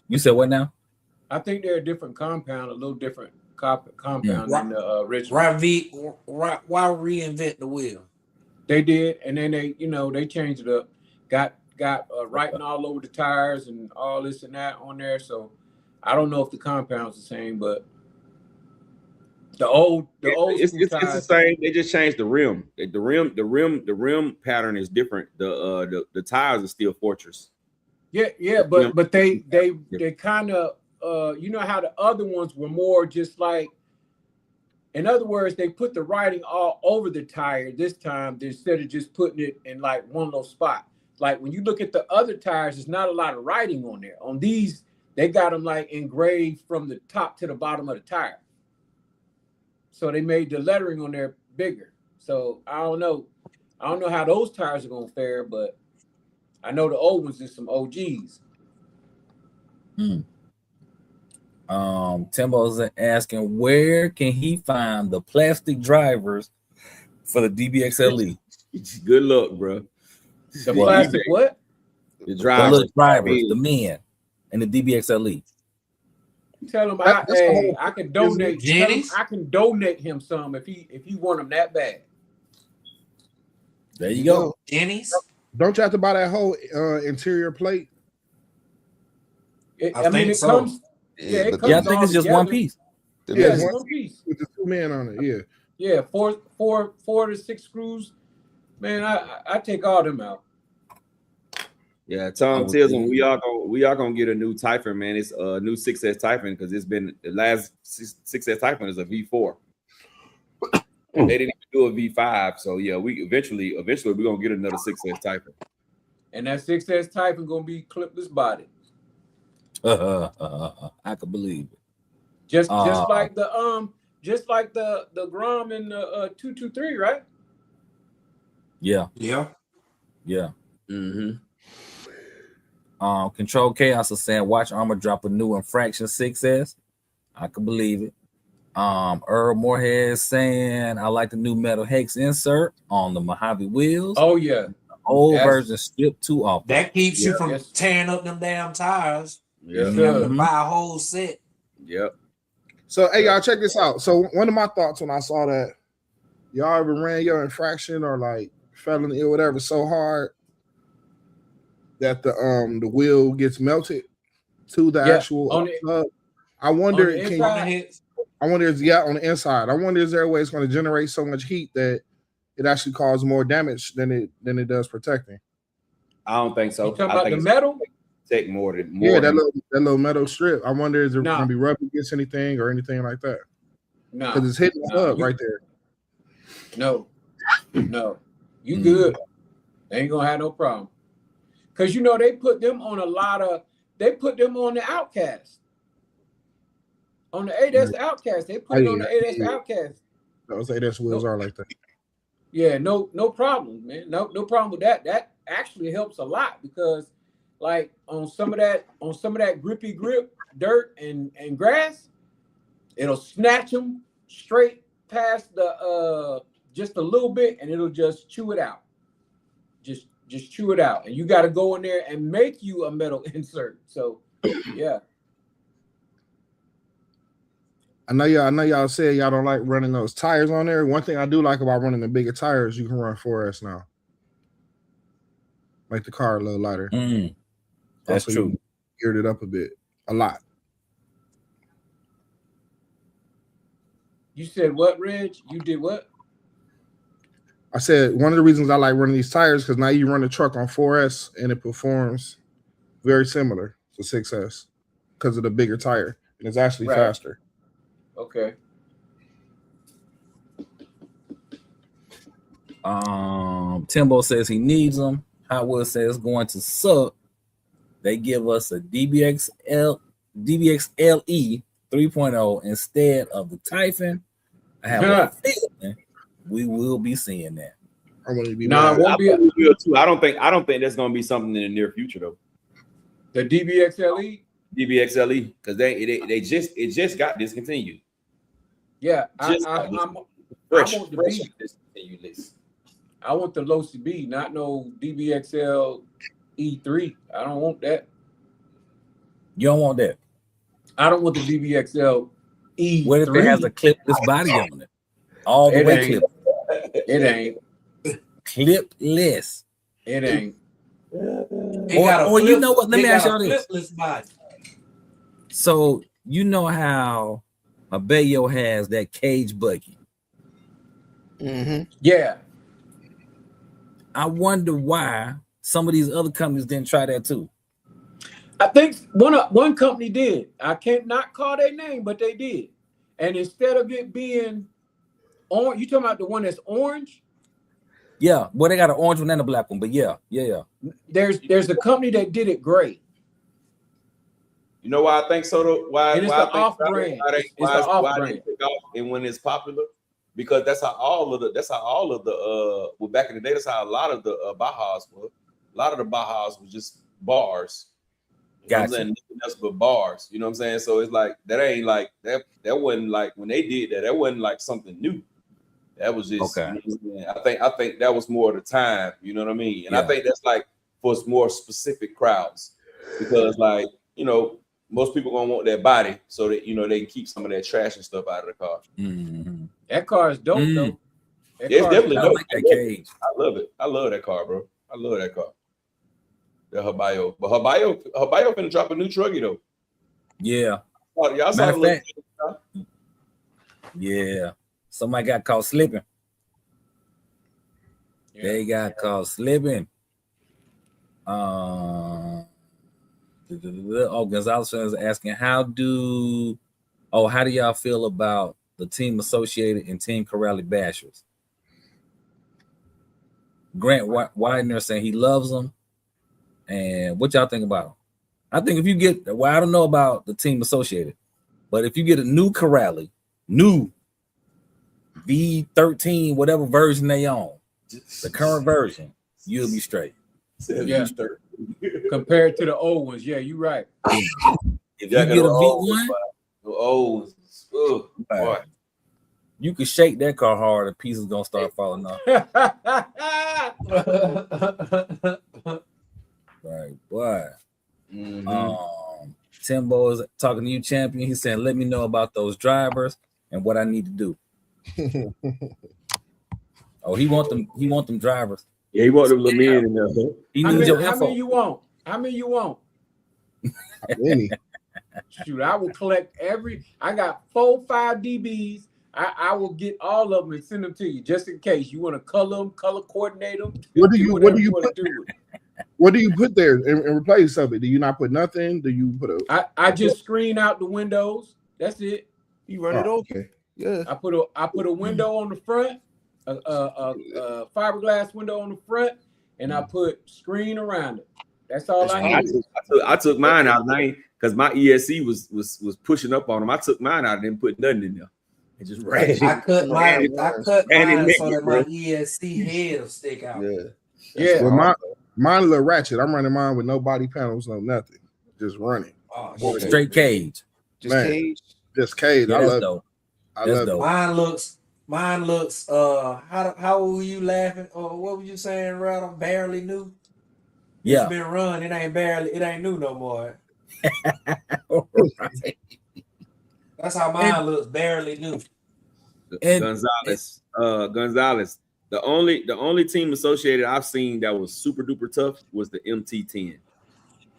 You said what now? I think they're a different compound, a little different compound than the original. Why reinvent the wheel? They did, and then they changed it up. Got writing all over the tires and all this and that on there. So I don't know if the compound's the same, but the old it's the same. They just changed the rim. The rim pattern is different. The tires are still Fortress. Yeah, but they kind of you know how the other ones were more just like, in other words, they put the writing all over the tire this time instead of just putting it in like one little spot. Like when you look at the other tires, there's not a lot of writing on there. On these, they got them like engraved from the top to the bottom of the tire. So they made the lettering on there bigger. So I don't know how those tires are gonna fare, but I know the old ones is some OGs. Timbo's asking where can he find the plastic drivers for the DBXLE? Good luck, bro. The plastic what? The drivers, the men, and the DBXLE. Tell him I can donate. I can donate him some if he want them that bad. There you go, Jenny's. Don't you have to buy that whole interior plate? I mean, it comes. Yeah, I think it's just one piece. Yeah, it's one piece with the 2 men on it. Yeah, 4 to 6 screws. Man, I take all them out. Yeah, Tom tells them we are gonna get a new Typhon, man. It's a new 6S Typhon because it's been the last 6S Typhon is a V4. They didn't even do a V5, so yeah, we eventually we're gonna get another 6S Typhon. And that 6S Typhon gonna be clipless body. I can believe it. Just like the Grom and the 223, right? Yeah. Mm-hmm. Control Chaos is saying watch Armor drop a new Infraction 6S. I can believe it. Earl Moorhead saying I like the new metal hex insert on the Mojave wheels. Oh yeah. The old version stripped too often. That keeps you from tearing up them damn tires. Yeah. You have to buy a whole set. Yep. So, hey, y'all, check this out. So, one of my thoughts when I saw that, y'all ever ran your infraction or like felony or whatever so hard that the wheel gets melted to the actual on the, I wonder, on the can inside? I wonder is on the inside. I wonder is there a way it's going to generate so much heat that it actually causes more damage than it does protecting? I don't think so. You talking I about think the it's metal? Take more than That little metal strip. I wonder is it Nah. going to be rubbed against anything or anything like that? No, Because it's hitting the hub right there. No, you good. They ain't gonna have no problem. Cause you know they put them on the Outcast. On the 8S Outcast, they put it on the 8S Outcast. Those 8S wheels are like that. Yeah, no problem, man. No problem with that. That actually helps a lot because, like, on some of that grippy grip, dirt and grass, it'll snatch them straight past the just a little bit, and it'll just chew it out. Just chew it out, and you got to go in there and make you a metal insert. So, yeah. I know y'all said y'all don't like running those tires on there. One thing I do like about running the bigger tires, you can run 4S now. Make the car a little lighter. That's also, true. You geared it up a lot. You said what, Reg? You did what? I said one of the reasons I like running these tires because now you run the truck on 4S and it performs very similar to 6S because of the bigger tire and it's actually faster. Okay. Timbo says he needs them. Hot Wheels says going to suck. They give us a DBX LE 3.0 instead of the Typhon. I have a feeling we will be seeing that. I want to be it won't be too. I don't think that's going to be something in the near future though. The DBX LE? DBX LE because it just got discontinued. Yeah, I want the B. Discontinued list. I want the low CB, not no DBXL E3. I don't want that. You don't want that. I don't want the DBXL E3. What if it has a clipless body on it? All the way clipped. It ain't. Clipless. It ain't. Or you know what? Let me ask y'all this. Body. So you know how a Bayo has that cage buggy. Mm-hmm. Yeah. I wonder why some of these other companies didn't try that too. I think one company did. I can't not call their name, but they did. And instead of it being orange, you talking about the one that's orange? Yeah, well, they got an orange one and a black one, but yeah. There's a company that did it great. You know why I think so though? Why it's why the I think off brand. Why they pick off and when it's popular? Because that's how all of the well, back in the day, that's how a lot of the Bajas were. A lot of the Bajas was just bars. Gotcha. Nothing else but bars. You know what I'm saying? So it's like that ain't like that wasn't like when they did that wasn't like something new. That was just okay. You know what I'm saying? I think that was more of the time, you know what I mean? And I think that's like for more specific crowds because like, you know, most people gonna want that body so that you know they can keep some of that trash and stuff out of the car. Mm-hmm. That car is dope though. It's definitely dope. Like that cage. I love it. I love that car, bro. I love that car. The Habayo. But Habayo finna drop a new trucky though. Yeah. Oh, y'all saw the yeah. Somebody got caught slipping. Yeah. They got caught slipping. Gonzalez is asking, how do y'all feel about the Team Associated and Team Corrali bashers? Grant Widener saying he loves them. And what y'all think about them? I think if you get, I don't know about the Team Associated, but if you get a new Corrali, new V13, whatever version they own, the current version, you'll be straight. Yeah. Compared to the old ones, yeah, you're right. If you get a V1, boy, you can shake that car hard, the pieces gonna start falling off. Right, boy. Timbo is talking to you, champion. He said, "Let me know about those drivers and what I need to do." Oh, he want them. He want them drivers. Yeah, he want them little men in there. He How needs many, your how info. many you want? How many you want? Any. Shoot, I will collect I got 4, 5 DBs. I will get all of them and send them to you just in case you want to color them, color coordinate them. What do you want to do? What do you put there in replace of it? Do you not put nothing? Do you put a? I just screen out the windows. That's it. You run it over. Okay. Yeah. I put a window on the front, a fiberglass window on the front, and I put screen around it. That's all I need. I took mine out because my ESC was pushing up on them. I took mine out and didn't put nothing in there. It just ran. I cut mine so that my bro. ESC head will stick out. Yeah. Yeah. Well, mine a little ratchet. I'm running mine with no body panels, no nothing. Just running. Oh, Okay. Straight cage. Just Man. cage. Just cage. Yeah, I that's love it. dope. I That's love dope. Mine looks how were you laughing? Or what were you saying, Rattle? Barely new? Yeah. It's been run, it ain't new no more. Right. That's how mine looks, barely new. And- Gonzalez. The only team associated I've seen that was super duper tough was the MT10.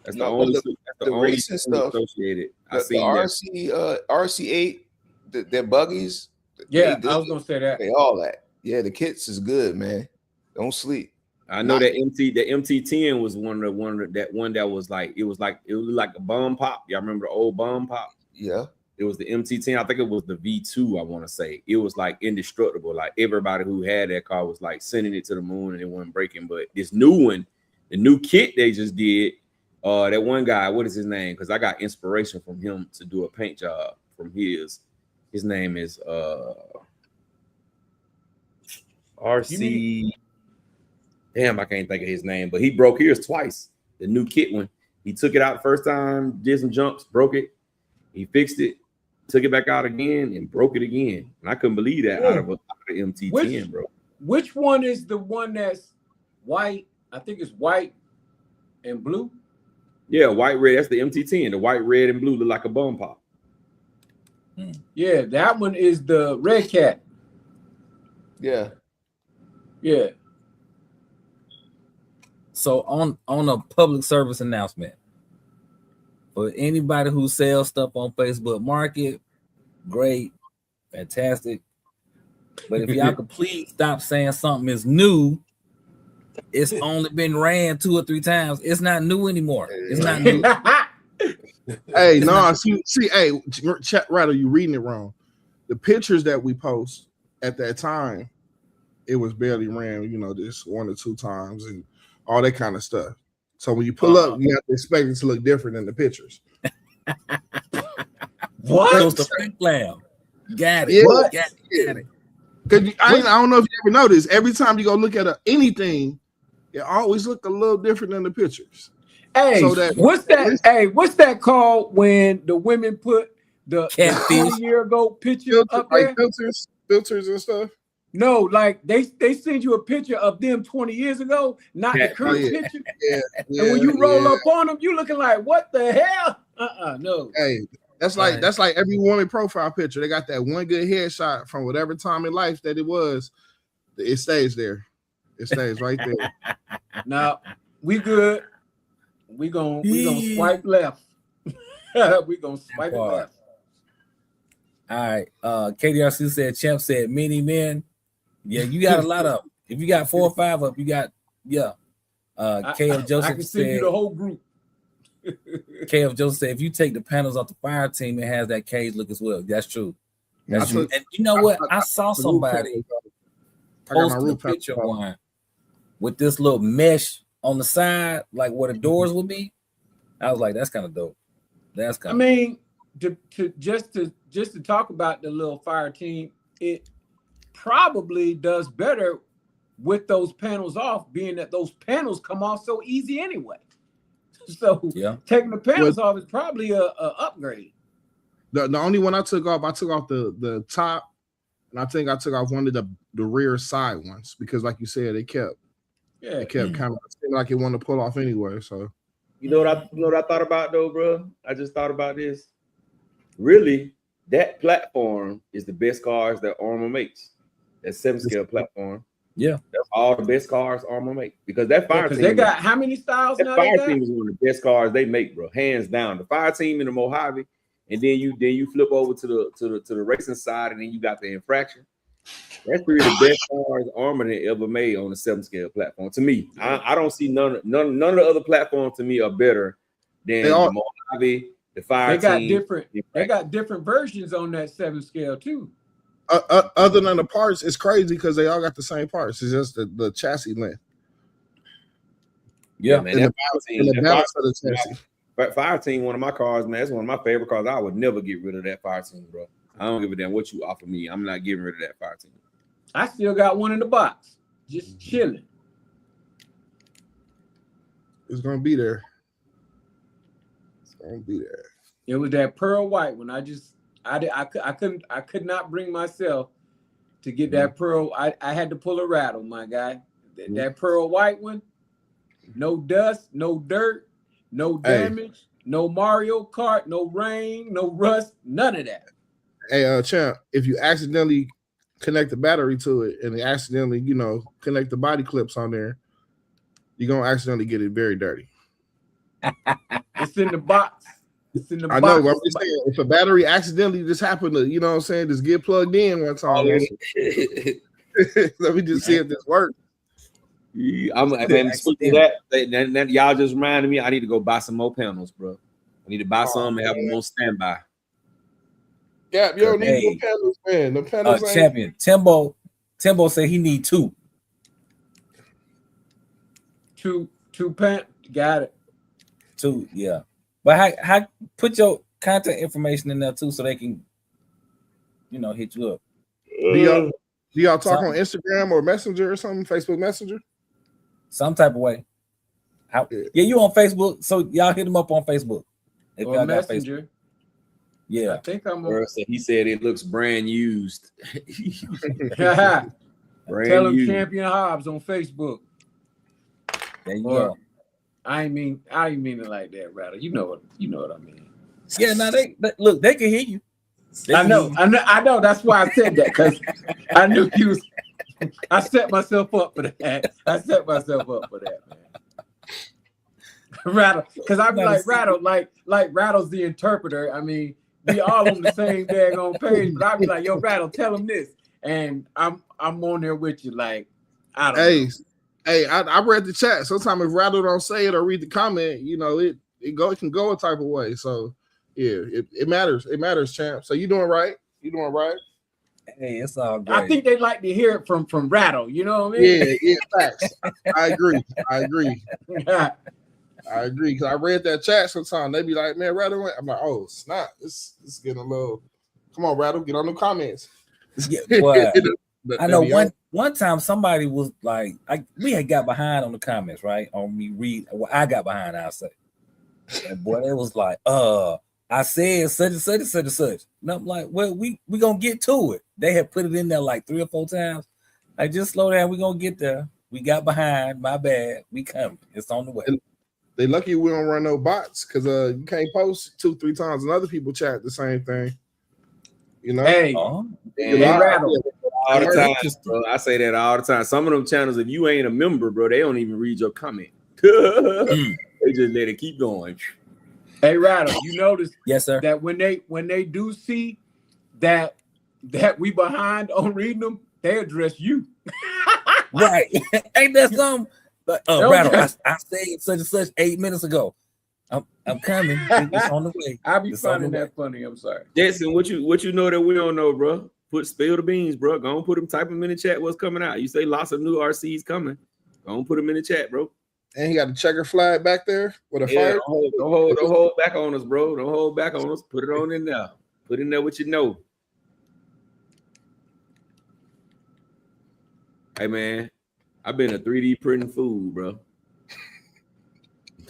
That's the No, only. but That's the the only racing team stuff, associated. I The seen that. RC8, their buggies. Yeah, they good. I was gonna say that. They all that. Yeah, the kits is good, man. Don't sleep. I know that the MT10 was one that was like it was like a bomb pop. Y'all remember the old bomb pop? Yeah. It was the MT10. I think it was the V2. I want to say it was like indestructible. Like everybody who had that car was like sending it to the moon and it wasn't breaking. But this new one, the new kit they just did, that one guy, what is his name? Because I got inspiration from him to do a paint job from his. His name is RC. Damn, I can't think of his name, but he broke his twice. The new kit one. He took it out the first time, did some jumps, broke it. He fixed it, took it back out again, and broke it again. And I couldn't believe that out of the MT10, bro. Which one is the one that's white? I think it's white and blue. Yeah, white, red. That's the MT10. The white, red, and blue look like a bum pop. Yeah, that one is the Red Cat. Yeah. Yeah. So on a public service announcement for anybody who sells stuff on Facebook Market, great, fantastic. But if y'all could please stop saying something is new, it's only been ran 2 or 3 times. It's not new anymore. It's not new. Hey, no, see, hey, chat Rattle, you reading it wrong. The pictures that we post at that time, it was barely ran, just 1 or 2 times and all that kind of stuff. So when you pull up, you have to expect it to look different than the pictures. What? So it's the fake flam. Got it. Yeah. Got it. Because I don't know if you ever noticed, every time you go look at anything, it always look a little different than the pictures. Hey, So that- what's that? Hey, what's that called when the women put the Catfish. 20-year ago picture up there? Filters and stuff. No, like they send you a picture of them 20 years ago, not the current yeah. picture. Yeah, And when you roll up on them, you looking like, what the hell? No. Hey, that's like every woman profile picture. They got that one good headshot from whatever time in life that it was. It stays there. It stays right there. Now we good. We gonna swipe left. We gonna swipe it left. All right. KDRC said, Champ said, many men. Yeah, you got a lot of them. If you got 4 or 5 up, you got, yeah. KF Joseph I can send you said, the whole group. KF Joseph said, if you take the panels off the fire team, it has that cage look as well. That's true. That's true. And you know what? I saw somebody posted a picture of one with this little mesh on the side, like where the doors would be. I was like, that's kind of dope. That's kind I mean, just to talk about the little fire team, it probably does better with those panels off, being that those panels come off so easy anyway. So yeah, taking the panels off is probably a upgrade. The only one I took off the top, and I think I took off one of the rear side ones because, like you said, it kept kind of seemed like it wanted to pull off anyway. So You know what I thought about though, bro? I just thought about this. Really, that platform is the best cars that Armour makes. That 7 scale platform. Yeah, that's all the best cars Armour make because that fire team. They got how many styles that now? Fire team is one of the best cars they make, bro. Hands down. The fire team in the Mojave, and then you flip over to the racing side, and then you got the infraction. That's really the best cars Armour ever made on the 7 scale platform. To me, I don't see none of the other platforms to me are better than the Mojave, the fire team. They got different versions on that 7 scale too. Other than the parts, it's crazy because they all got the same parts. It's just the chassis length. Yeah, man. And the balance of the chassis. Fire team, one of my cars, man. That's one of my favorite cars. I would never get rid of that fire team, bro. I don't give a damn what you offer me. I'm not getting rid of that fire team. I still got one in the box, just chilling. It's gonna be there. It's gonna be there. It was that pearl white one. I could not bring myself to get that pearl. I had to pull a rattle, my guy. That pearl white one, no dust, no dirt, no damage, no Mario Kart, no rain, no rust, none of that. Hey, champ, if you accidentally connect the battery to it and accidentally, connect the body clips on there, you're gonna accidentally get it very dirty. It's in the box. It's in the box. I know, but I'm just saying, if a battery accidentally just happened to, just get plugged in one time. Let me just see if this works. I'm speaking of that y'all just reminded me. I need to go buy some more panels, bro. I need to buy some and have them on standby. Yeah, you don't need no panels, man. The panels champion. Timbo said he need 2. Two pan. Got it. 2, yeah. But how put your contact information in there too, so they can, hit you up. Do y'all talk on Instagram or Messenger or something? Facebook Messenger? Some type of way. Yeah, you on Facebook, so y'all hit them up on Facebook. If or y'all Messenger. got Facebook. Yeah, I think I'm. He said it looks brand used. Tell him Champion Hobbs on Facebook. There you go. I didn't mean it like that, Rattle. You know what I mean. Yeah, now they can hear you. I know. That's why I said that, because I knew he was. I set myself up for that. Man. Rattle, because I'd be like Rattle, like Rattle's the interpreter. I mean, we all on the same daggone page, but I'd be like, yo, Rattle, tell him this, and I'm on there with you, like, I don't know. Hey, I read the chat. Sometimes if Rattle don't say it or read the comment, it can go a type of way. So yeah, it matters. It matters, champ. So you doing right? Hey, it's all great. I think they like to hear it from Rattle. You know what I mean? Yeah, facts. I agree. Because I read that chat sometimes. They be like, man, Rattle. I'm like, oh, snap. It's getting a little. Come on, Rattle. Get on the comments. Yeah, I know one time somebody was like, we had got behind on the comments, right? On me read, well, I got behind, I'll say. And boy, it was like, I said such and such and such and such. And I'm like, well, we gonna get to it. They had put it in there like 3 or 4 times. Like, just slow down, we gonna get there. We got behind, my bad. We coming. It's on the way. They lucky we don't run no bots, because you can't post 2-3 times and other people chat the same thing. Hey, Rattle. All the time, bro. I say that all the time. Some of them channels, if you ain't a member, bro, they don't even read your comment. They just let it keep going. Hey, Rattle, you notice yes, sir, that when they do see that we behind on reading them, they address you. Right. Ain't that something? Rattle, I said such and such 8 minutes ago. I'm coming. It's on the way. I be finding that funny. I'm sorry. Jason, what you know that we don't know, bro? Spill the beans, bro. Go and put them, type them in the chat. What's coming out? You say lots of new RCs coming. Go and put them in the chat, bro. And he got a checker flag back there with a fire. Don't hold back on us, bro. Don't hold back on us. Put it on in there. Put in there what you know. Hey man, I've been a 3D printing fool, bro.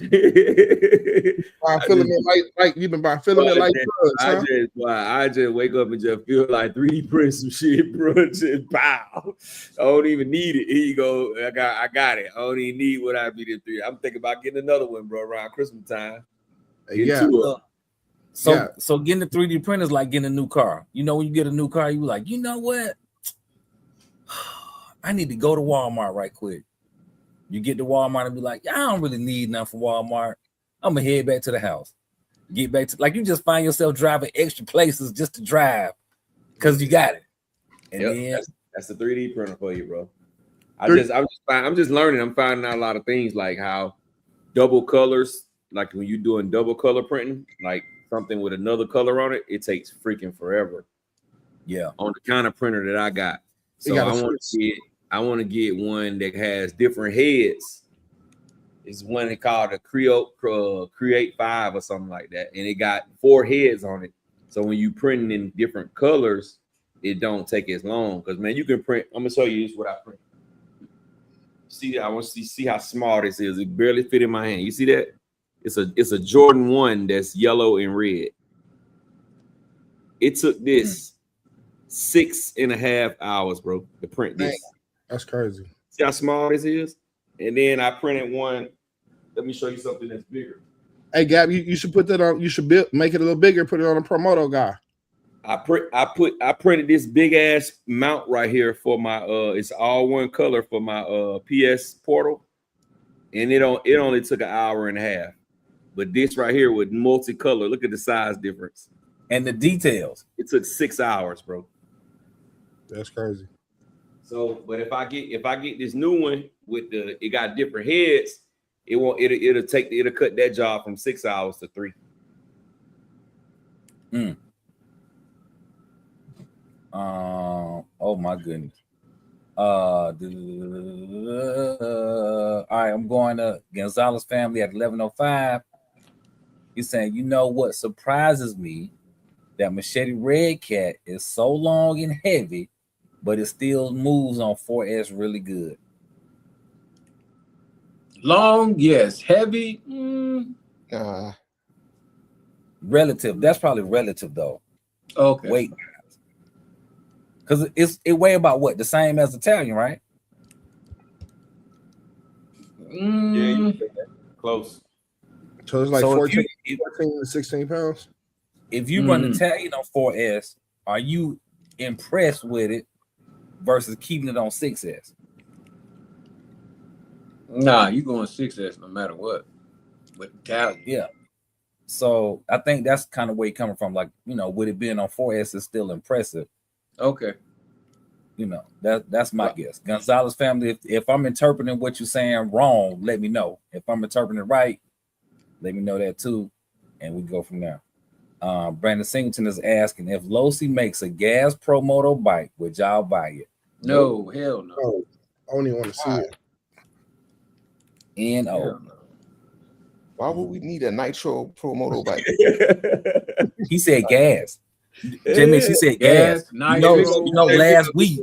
Buying filament like you've been buying filament like drugs, huh? I just wake up and just feel like 3D print some shit, bro. Just pow. I don't even need it. Here you go. I got it. I don't even need what I be the 3D. I'm thinking about getting another one, bro, around Christmas time. Yeah. So getting the 3D print is like getting a new car. You know, when you get a new car, you like, you know what? I need to go to Walmart right quick. You get to Walmart and be like, I don't really need nothing from Walmart. I'm gonna head back to the house. Get back to, like, you just find yourself driving extra places just to drive because you got it. And then that's the 3D printer for you, bro. I'm just learning. I'm finding out a lot of things, like how double colors, like when you're doing double color printing, like something with another color on it, it takes freaking forever. Yeah, on the kind of printer that I got. So I want to get one that has different heads. It's one called a Create 5 or something like that, and it got 4 heads on it. So when you print in different colors, it don't take as long. Because man, you can print. I'm gonna show you this what I print. See, I want to see how small this is. It barely fit in my hand. You see that? It's a Jordan 1 that's yellow and red. It took this 6.5 hours, bro, to print this. That's crazy. See how small this is? And then I printed one. Let me show you something that's bigger. Hey, Gab, you should put that on. You should make it a little bigger. Put it on a Promoto guy. I printed this big ass mount right here for my it's all one color for my PS Portal, and it only took 1.5 hours. But this right here with multicolor, look at the size difference and the details. It took 6 hours, bro. That's crazy. So, but if I get this new one with it got different heads, it'll cut that job from 6 hours to 3. Oh my goodness. All right, I'm going to Gonzalez family at 11:05. He's saying, you know what surprises me? That Machete Red Cat is so long and heavy, but it still moves on 4S really good. Long, yes. Heavy, relative. That's probably relative though. Okay. Weight. Because it weigh about what? The same as Italian, right? Yeah, close. So it's like 14 to 16 pounds. If you run Italian on 4S, are you impressed with it versus keeping it on 6S? Nah, you going 6S no matter what. With Italian. Yeah. So I think that's kind of where you're coming from. Like, you know, with it being on 4S is still impressive. Okay. You know, that's my guess. Gonzalez family, if I'm interpreting what you're saying wrong, let me know. If I'm interpreting it right, let me know that too. And we go from there. Brandon Singleton is asking, if Losi makes a gas Pro Moto bike, would y'all buy it? No, hell no. Oh, I don't even want to see it. N-O. Why would we need a nitro Pro Moto bike? He said gas. Jimmy, she said gas. You know, last week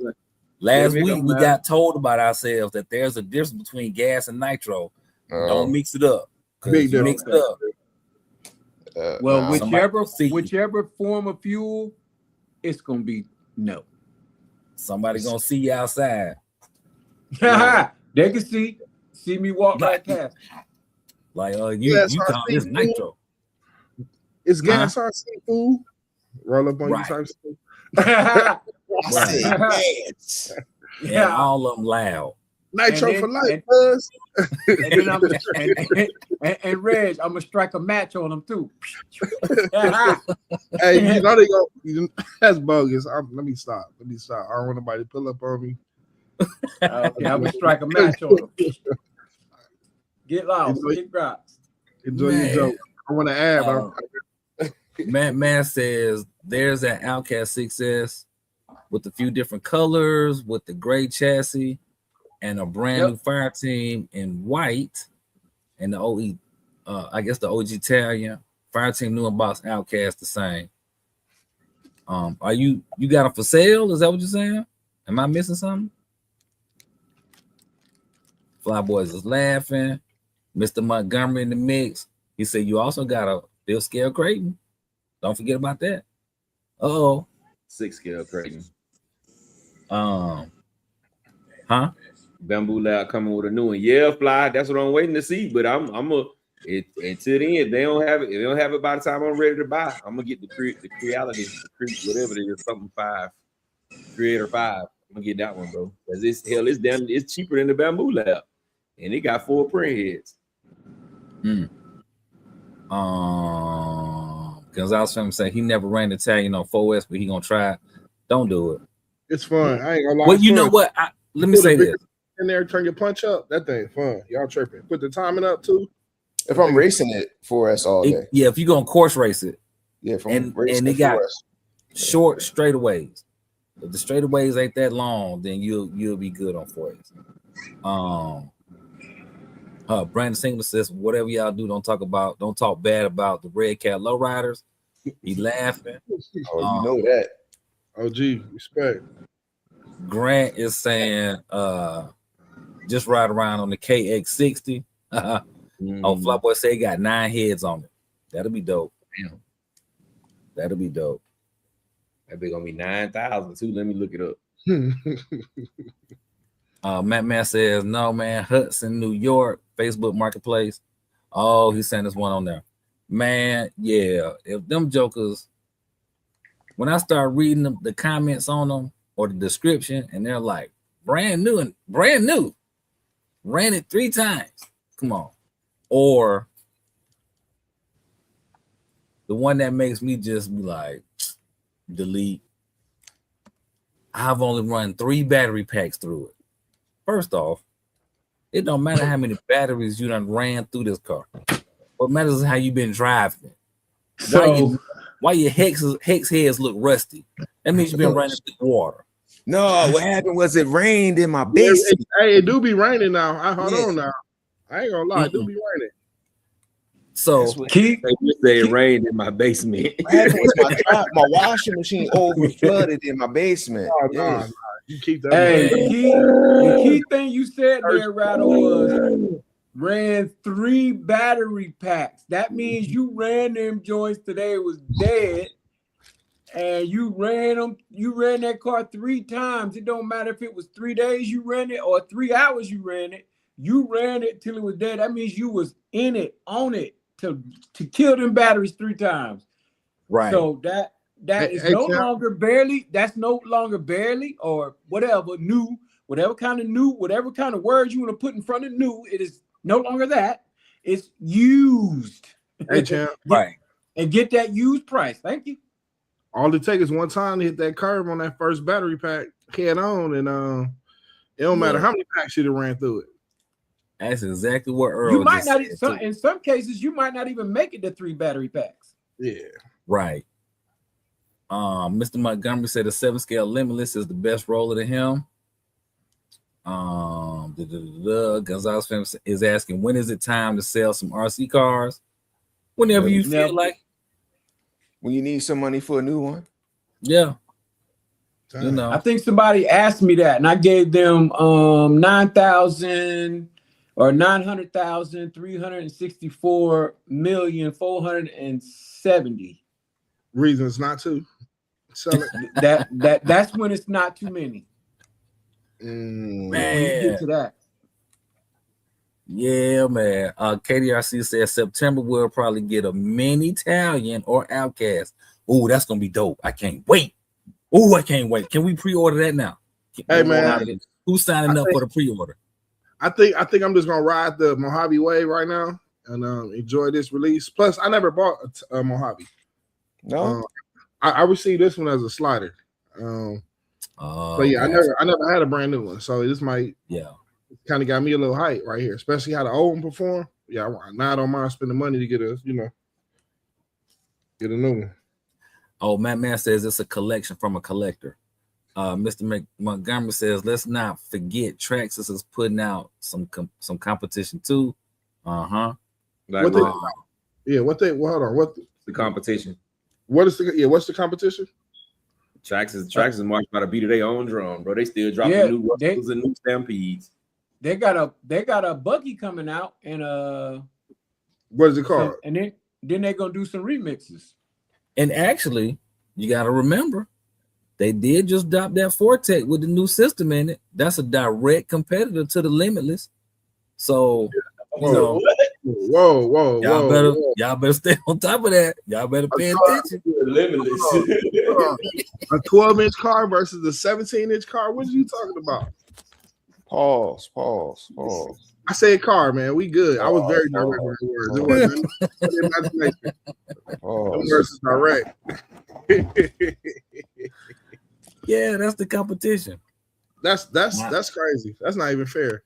we got told about ourselves that there's a difference between gas and nitro. Don't mix it up. Because you mix it up. Well, whichever form of fuel, it's gonna be no. Somebody gonna see you outside. They can see me walk right past. Like you call this nitro. It's gas on seafood. Roll up on you type stuff. Yeah, all of them loud. Nitro for life, buzz. And Reg, I'm gonna strike a match on them too. Hey, you know they go. That's bogus. Let me stop. I don't want nobody to pull up on me. Okay, I'm gonna strike a match on them. Get loud. Get drops. Enjoy your joke. I want to add. Man says there's an Outcast 6S with a few different colors, with the gray chassis, and a brand new fire team in white, and the OE, I guess the OG Italian fire team new in box Outcast the same. Are you got them for sale? Is that what you're saying? Am I missing something? Flyboys is laughing. Mr. Montgomery in the mix. He said you also got a Bill Scale Creighton. Don't forget about that. 6 scale Creighton. Huh? Bamboo Lab coming with a new one. Yeah, Fly. That's what I'm waiting to see. But until then, if they don't have it by the time I'm ready to buy, I'm gonna get the Creality, whatever it is, something 5, Creator 5. I'm gonna get that one, bro. Because it's cheaper than the Bamboo Lab, and it got 4 print heads. Because I was trying to say he never ran Italian on 4S, but he gonna try it. Don't do it. It's fun. I ain't gonna lie. Well, you know what? Let me say this. In there, turn your punch up. That thing fun. Y'all tripping. Put the timing up too. If I'm racing it 4S all day. Yeah, if you're gonna course race it. Yeah, and they got short straightaways. If the straightaways ain't that long, then you'll be good on 4S. Brandon Singler says, whatever y'all do, don't talk bad about the Red Cat lowriders. He laughing. Oh, you know that. Oh, gee, respect. Grant is saying, just ride around on the KX60. Oh, Flyboy say he got 9 heads on it. That'll be dope. Damn. That'll be dope. That be gonna be 9,000 too. Let me look it up. Matt Man says, no, man, Hudson, New York, Facebook Marketplace. Oh, he's saying there's one on there. Man, yeah. If them jokers, when I start reading the comments on them or the description, and they're like, brand new, ran it 3 times. Come on. Or the one that makes me just be like, delete. I've only run 3 battery packs through it. First off, it don't matter how many batteries you done ran through this car. What matters is how you been driving it. So Why your hex heads look rusty? That means you've been running through water. No, what happened was it rained in my basement. Hey, it do be raining now. Hold on now. I ain't gonna lie, it do be raining. So they say it rained in my basement. What happened was my washing machine over flooded in my basement. Oh, nah. You keep that. hey, the key thing you said there, Rattle, was ran 3 battery packs. That means you ran them joints today. It was dead. And you ran that car 3 times. It don't matter if it was 3 days you ran it or 3 hours you ran it. You ran it till it was dead. That means you was in it, on it to kill them batteries 3 times. right. So that is no longer barely. That's no longer barely or whatever new, whatever kind of words you want to put in front of new. It is no longer that. It's used. Hey, champ. Right. And get that used price. Thank you. All it takes is one time to hit that curve on that first battery pack head on, and it don't matter how many packs you ran through it. That's exactly what Earl You might just not. said, In some cases, you might not even make it to 3 battery packs. Yeah. right. Mr. Montgomery said the 7 scale Limitless is the best roller to him. Gonzalez fam is asking, when is it time to sell some RC cars? Whenever you feel like. When you need some money for a new one. Yeah. You know. I think somebody asked me that, and I gave them 9,000 or 964,470,000 Reasons not to sell it. That's when it's not too many. Man. When you get to that. Yeah, man. KDRC says September we'll probably get a mini Italian or Outcast. Oh, that's gonna be dope. I can't wait. Oh, I can't wait. Can we pre-order that now? Hey, man. Who's signing up for the pre-order? I think I'm just gonna ride the Mojave wave right now and enjoy this release. Plus, I never bought a Mojave. No, I received this one as a slider. But yeah, I never had a brand new one, so this might kind of got me a little hype right here, especially how the old one perform. Yeah, now I don't mind spending money to get a new one. Oh, Matt Man says it's a collection from a collector. Mr. Montgomery says let's not forget Traxxas is putting out some competition too. Like hold on. What's the competition? What's the competition? Traxxas march about to beat their own drum, bro. They still dropping new Russells and new Stampedes. They got a buggy coming out, and What is it called? and then they're gonna do some remixes. And actually, you got to remember, they did just drop that Fortec with the new system in it. That's a direct competitor to the Limitless. So, you know, y'all better stay on top of that. Y'all better pay attention. Limitless. A 12-inch car versus a 17-inch car. What are you talking about? Pause. I said car, man. We good. I was very direct with the words. It wasn't imagination. The words is direct. Yeah, that's the competition. That's crazy. That's not even fair.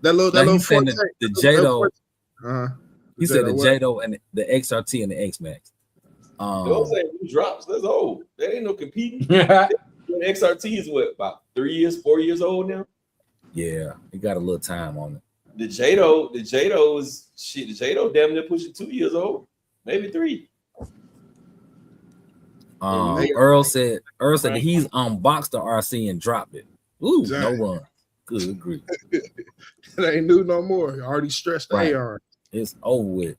That little Fortec, the Jado. He said the what? Jado and the XRT and the X-Max. Don't say new drops. That's old. That ain't no competing. The XRT is what, about 4 years old now? Yeah, it got a little time on it. The Jado is shit. The Jado damn near pushing 2 years old, maybe 3. Earl said that he's unboxed the RC and dropped it. Ooh, no run. Good grief. It ain't new no more. Already stretched the AR. It's over with.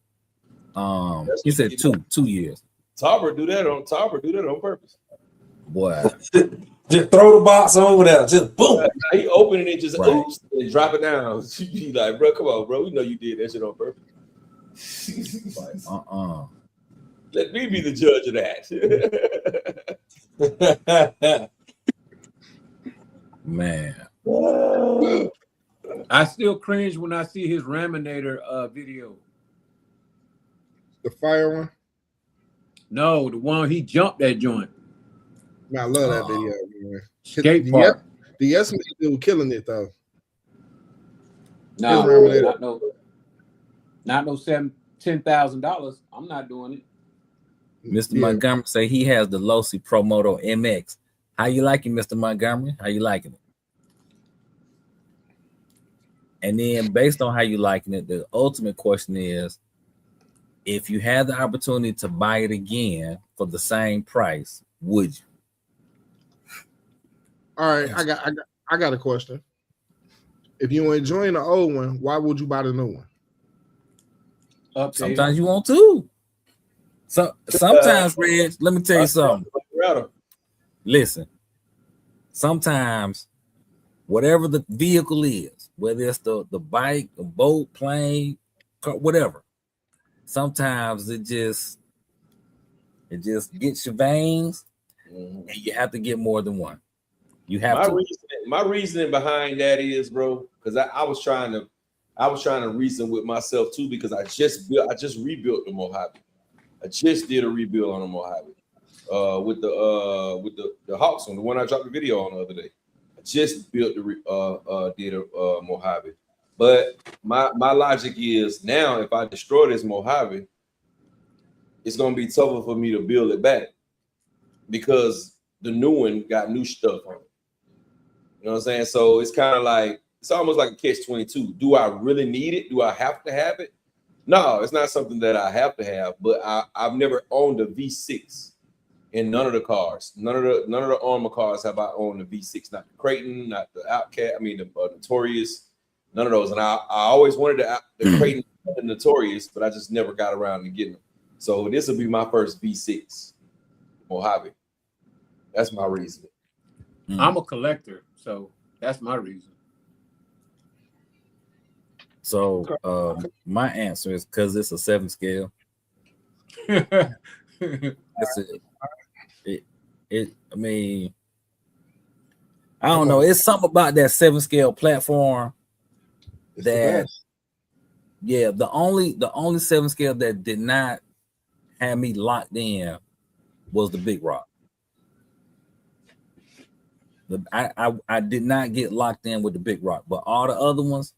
He said 2 years. Tauber do that on purpose. Boy. Just throw the box over there. Just boom. He opening it, just oops, and drop it down. You be like, bro, come on, bro. We know you did that shit on purpose. Let me be the judge of that. Man. I still cringe when I see his Raminator video. The fire one? No, the one he jumped that joint. Man, I love that video, man. Skate park. The yes man dude killing it though. No, not no $10,000. I'm not doing it. Mr. Montgomery say he has the Losi Promoto MX. How you liking, Mr. Montgomery? How you liking it? And then based on how you liking it, the ultimate question is, if you had the opportunity to buy it again for the same price, would you? All right, I got a question. If you were enjoying the old one, why would you buy the new one? Sometimes you want to. So sometimes, Reg, let me tell you something. Listen, sometimes whatever the vehicle is, whether it's the bike, a boat, plane, car, whatever, sometimes it just gets your veins, and you have to get more than one. You have my reasoning behind that is, bro, because I was trying to reason with myself too, because I just rebuilt the Mojave. I just did a rebuild on the Mojave with the Hawks one, the one I dropped the video on the other day. I just built did a Mojave. But my logic is, now if I destroy this Mojave, it's gonna be tougher for me to build it back because the new one got new stuff on it. You know what I'm saying? So it's kind of like, it's almost like a catch-22. Do I really need it? Do I have to have it? No, it's not something that I have to have, but I've never owned a V6 in none of the cars. None of the Armor cars have I owned a V6, not the Creighton, not the Outcat, the Notorious, none of those. And I always wanted the Creighton and the Notorious, but I just never got around to getting them. So this will be my first V6 Mojave. That's my reason. I'm a collector, so that's my reason. So my answer is because it's a 7 scale. That's it. I don't know. It's something about that 7 scale platform the only 7 scale that did not have me locked in was the Big Rock. I did not get locked in with the Big Rock, but all the other ones,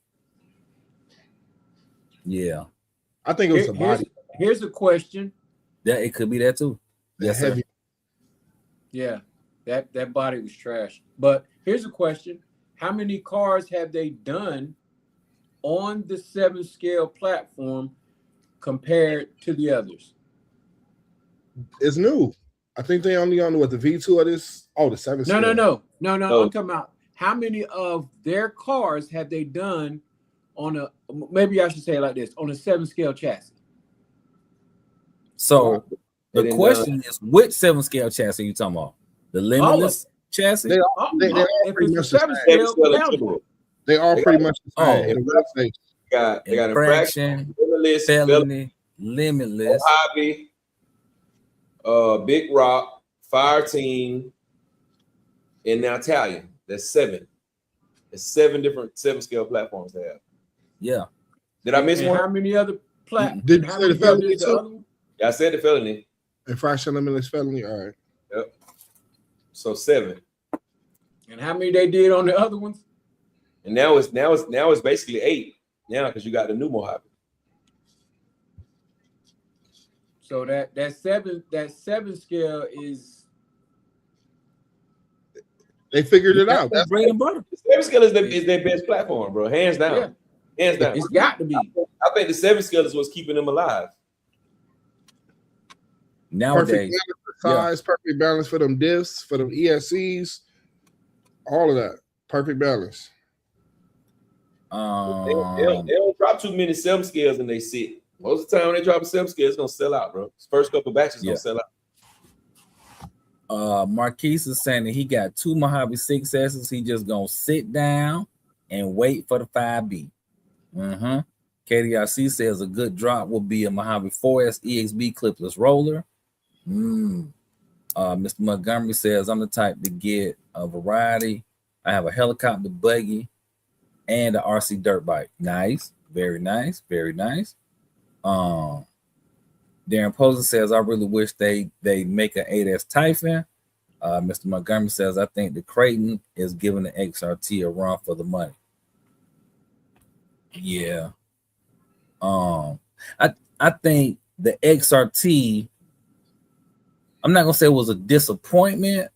yeah. I think it was the body. Here's a question. Yeah, it could be that too. Yes, sir. Yeah, that body was trash. But here's a question: how many cars have they done on the 7 scale platform compared to the others? It's new. I think they only on the V2 of this. Oh, the 7 scale. No. I'm talking about how many of their cars have they done on a, maybe I should say it like this, on a 7-scale chassis? So They the done question is, which 7-scale chassis are you talking about? The Limitless chassis? They all If pretty it's a much the 7-scale, Seven-scale count it. turbo. They all pretty much the same. Oh. In the website. They got Infraction, Limitless, felony, limitless. Hobby, Big Rock, Fire Team, and now Italian. That's 7. There's 7 different 7-scale platforms they have. Yeah. Did I miss And one? how many other platforms? Did you say the felony too? Yeah, I said the felony. Infraction, limitless felony. All right. Yep. So 7. And how many they did on the other ones? And now it's basically 8 now because you got the new Mojave. So that 7 scale is They figured it out. That's bread and butter. The 7 scale is their best platform, bro. Hands down. Hands down. it's got to be. I think the 7 scale is what's keeping them alive. Perfect Nowadays, balance for size, perfect balance for them diffs, for them ESCs, all of that. Perfect balance. They don't drop too many 7 scales and they sit. Most of the time when they drop a 7 scale, it's gonna sell out, bro. First couple batches gonna sell out. Marquise is saying that he got 2 Mojave 6S's. He just gonna sit down and wait for the 5B. KDRC says a good drop will be a Mojave 4S EXB clipless roller. Mr. Montgomery says I'm the type to get a variety. I have a helicopter buggy and an RC dirt bike. Nice, very nice, very nice. Darren Poser says I really wish they make an 8S Typhon. Mr. Montgomery says I think the Creighton is giving the XRT a run for the money. Yeah. I think the XRT, I'm not gonna say it was a disappointment,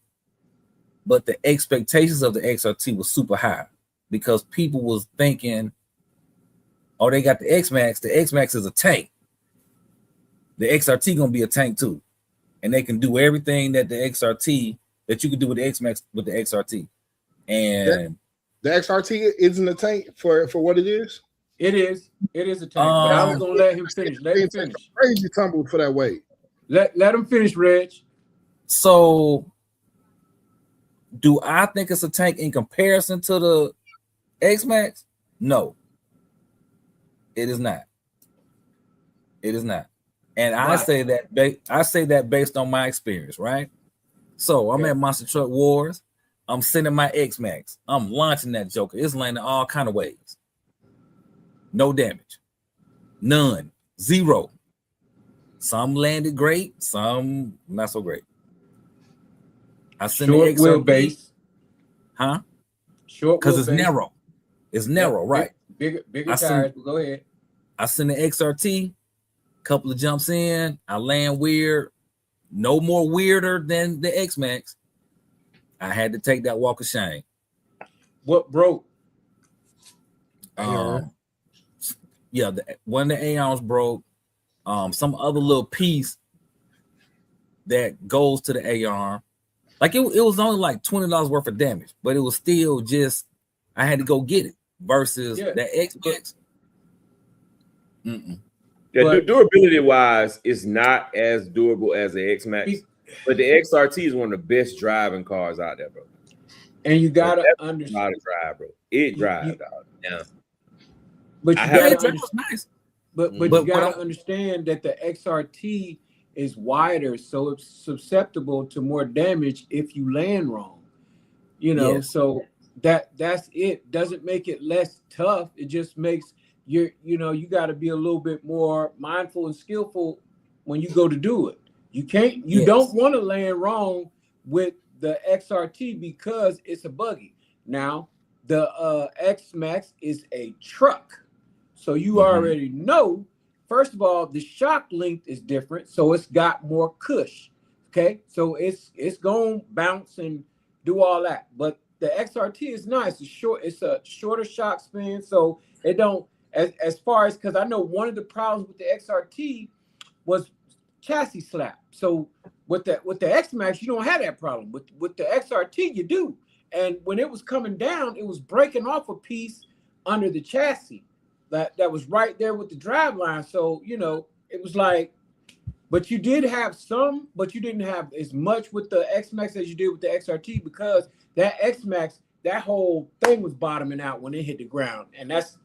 but the expectations of the XRT was super high because people was thinking, oh, they got the X-Max. The X-Max is a tank. The XRT gonna be a tank too, and they can do everything that the XRT that you can do with the X-Max with the XRT. And the XRT isn't a tank for what it is. It is a tank. But I was gonna let him finish. Let him finish. Crazy tumble for that weight. Let him finish, Reg. So, do I think it's a tank in comparison to the X-Max? No, it is not. It is not. And I say that based on my experience, right? So I'm at Monster Truck Wars. I'm sending my X-Max. I'm launching that joker. It's landing all kind of ways. No damage. None. 0. Some landed great, some not so great. I send Short the wheelbase. Huh? Short because it's wheelbase. narrow. It's narrow, right? Bigger tires. Go ahead. I send the XRT, couple of jumps in, I land weird, no more weirder than the X-Max. I had to take that walk of shame. What broke? Yeah, one of the Aeons broke. Some other little piece that goes to the Aeon. Like it was only like $20 worth of damage, but it was still just I had to go get it versus that X-Max. Yeah, durability wise, it's not as durable as the X-Max, but the XRT is one of the best driving cars out there, bro. And you gotta understand how to drive, bro. It drives out. Yeah. But you gotta nice. But you gotta understand that the XRT is wider, so it's susceptible to more damage if you land wrong. You know, so that's it. Doesn't make it less tough. It just makes you got to be a little bit more mindful and skillful when you go to do it. You don't want to land wrong with the XRT because it's a buggy. Now, the X-Max is a truck. So you already know, first of all, the shock length is different, so it's got more cush. Okay, so it's going to bounce and do all that. But the XRT is nice. It's a shorter shock spin, so it don't as far as, because I know one of the problems with the XRT was chassis slap. So with the X-Max, you don't have that problem. With the XRT, you do. And when it was coming down, it was breaking off a piece under the chassis that was right there with the drive line. So, you know, it was like, but you did have some, but you didn't have as much with the X-Max as you did with the XRT, because that X-Max, that whole thing was bottoming out when it hit the ground. And that's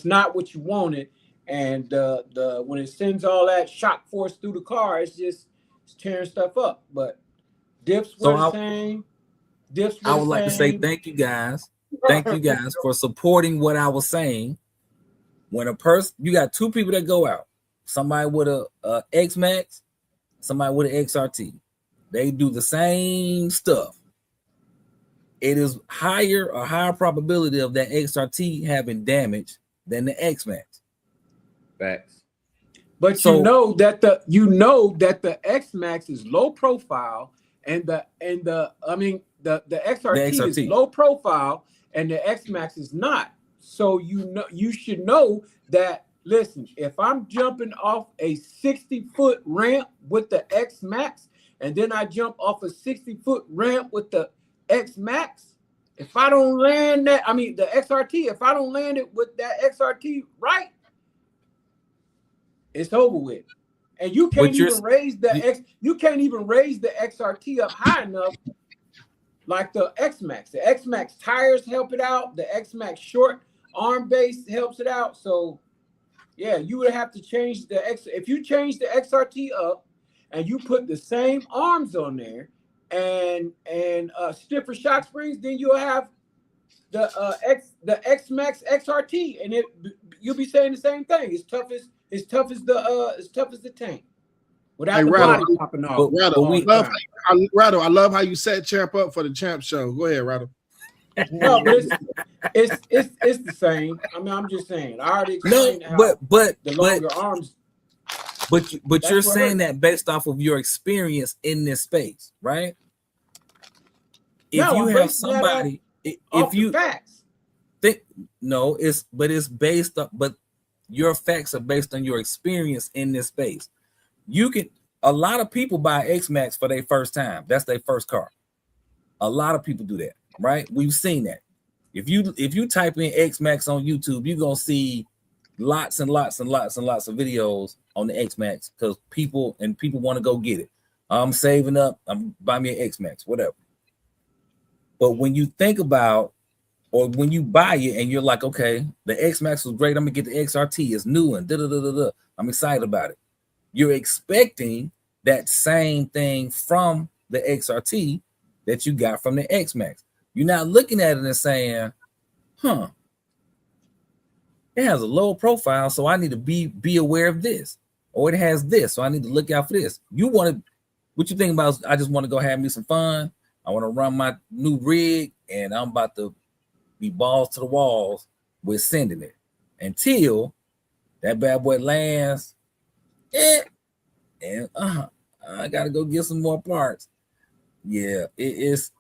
not what you wanted. And the when it sends all that shock force through the car, it's tearing stuff up. But diffs were the same. I would like to say thank you guys. Thank you guys for supporting what I was saying. When a person, you got two people that go out, somebody with a X-Max, somebody with an XRT. They do the same stuff. It is a higher probability of that XRT having damage than the X-Max. Facts. But so, you know that the X-Max is low profile, and the XRT is low profile, and the X-Max is not. So you should know that. Listen, if I'm jumping off a 60-foot ramp with the X-Max, and then I jump off a 60-foot ramp with the X-Max, if I don't land the XRT, if I don't land it with that XRT right, it's over with. And you can't even raise the XRT up high enough like the X-Max. The X-Max tires help it out. The X-Max short arm base helps it out. So yeah, you would have to change if you change the XRT up and you put the same arms on there and stiffer shock springs, then you'll have the X-Max XRT, and you'll be saying the same thing. It's tough as the tank. Without the body popping off. Rattle, I love how you set Champ up for the Champ show. Go ahead, Rattle. No, but it's the same. I mean, I'm just saying. I already explained but the longer arms. But you're saying that based off of your experience in this space, right? If you have somebody, if you facts. it's based up, but your facts are based on your experience in this space. A lot of people buy X-Max for their first time. That's their first car. A lot of people do that, right? We've seen that. If you type in X-Max on YouTube, you're gonna see lots and lots and lots and lots of videos on the X-Max because people want to go get it. I'm saving up, I'm buying me an X-Max, whatever. But when you think about, or when you buy it and you're like, okay, the X-Max was great, I'm gonna get the XRT, it's new and I'm excited about it. You're expecting that same thing from the XRT that you got from the X-Max. You're not looking at it and saying, it has a low profile, so I need to be aware of this. Or it has this, so I need to look out for this. What you think about? I just want to go have me some fun. I want to run my new rig, and I'm about to be balls to the walls with sending it until that bad boy lands. And I gotta go get some more parts. Yeah, it's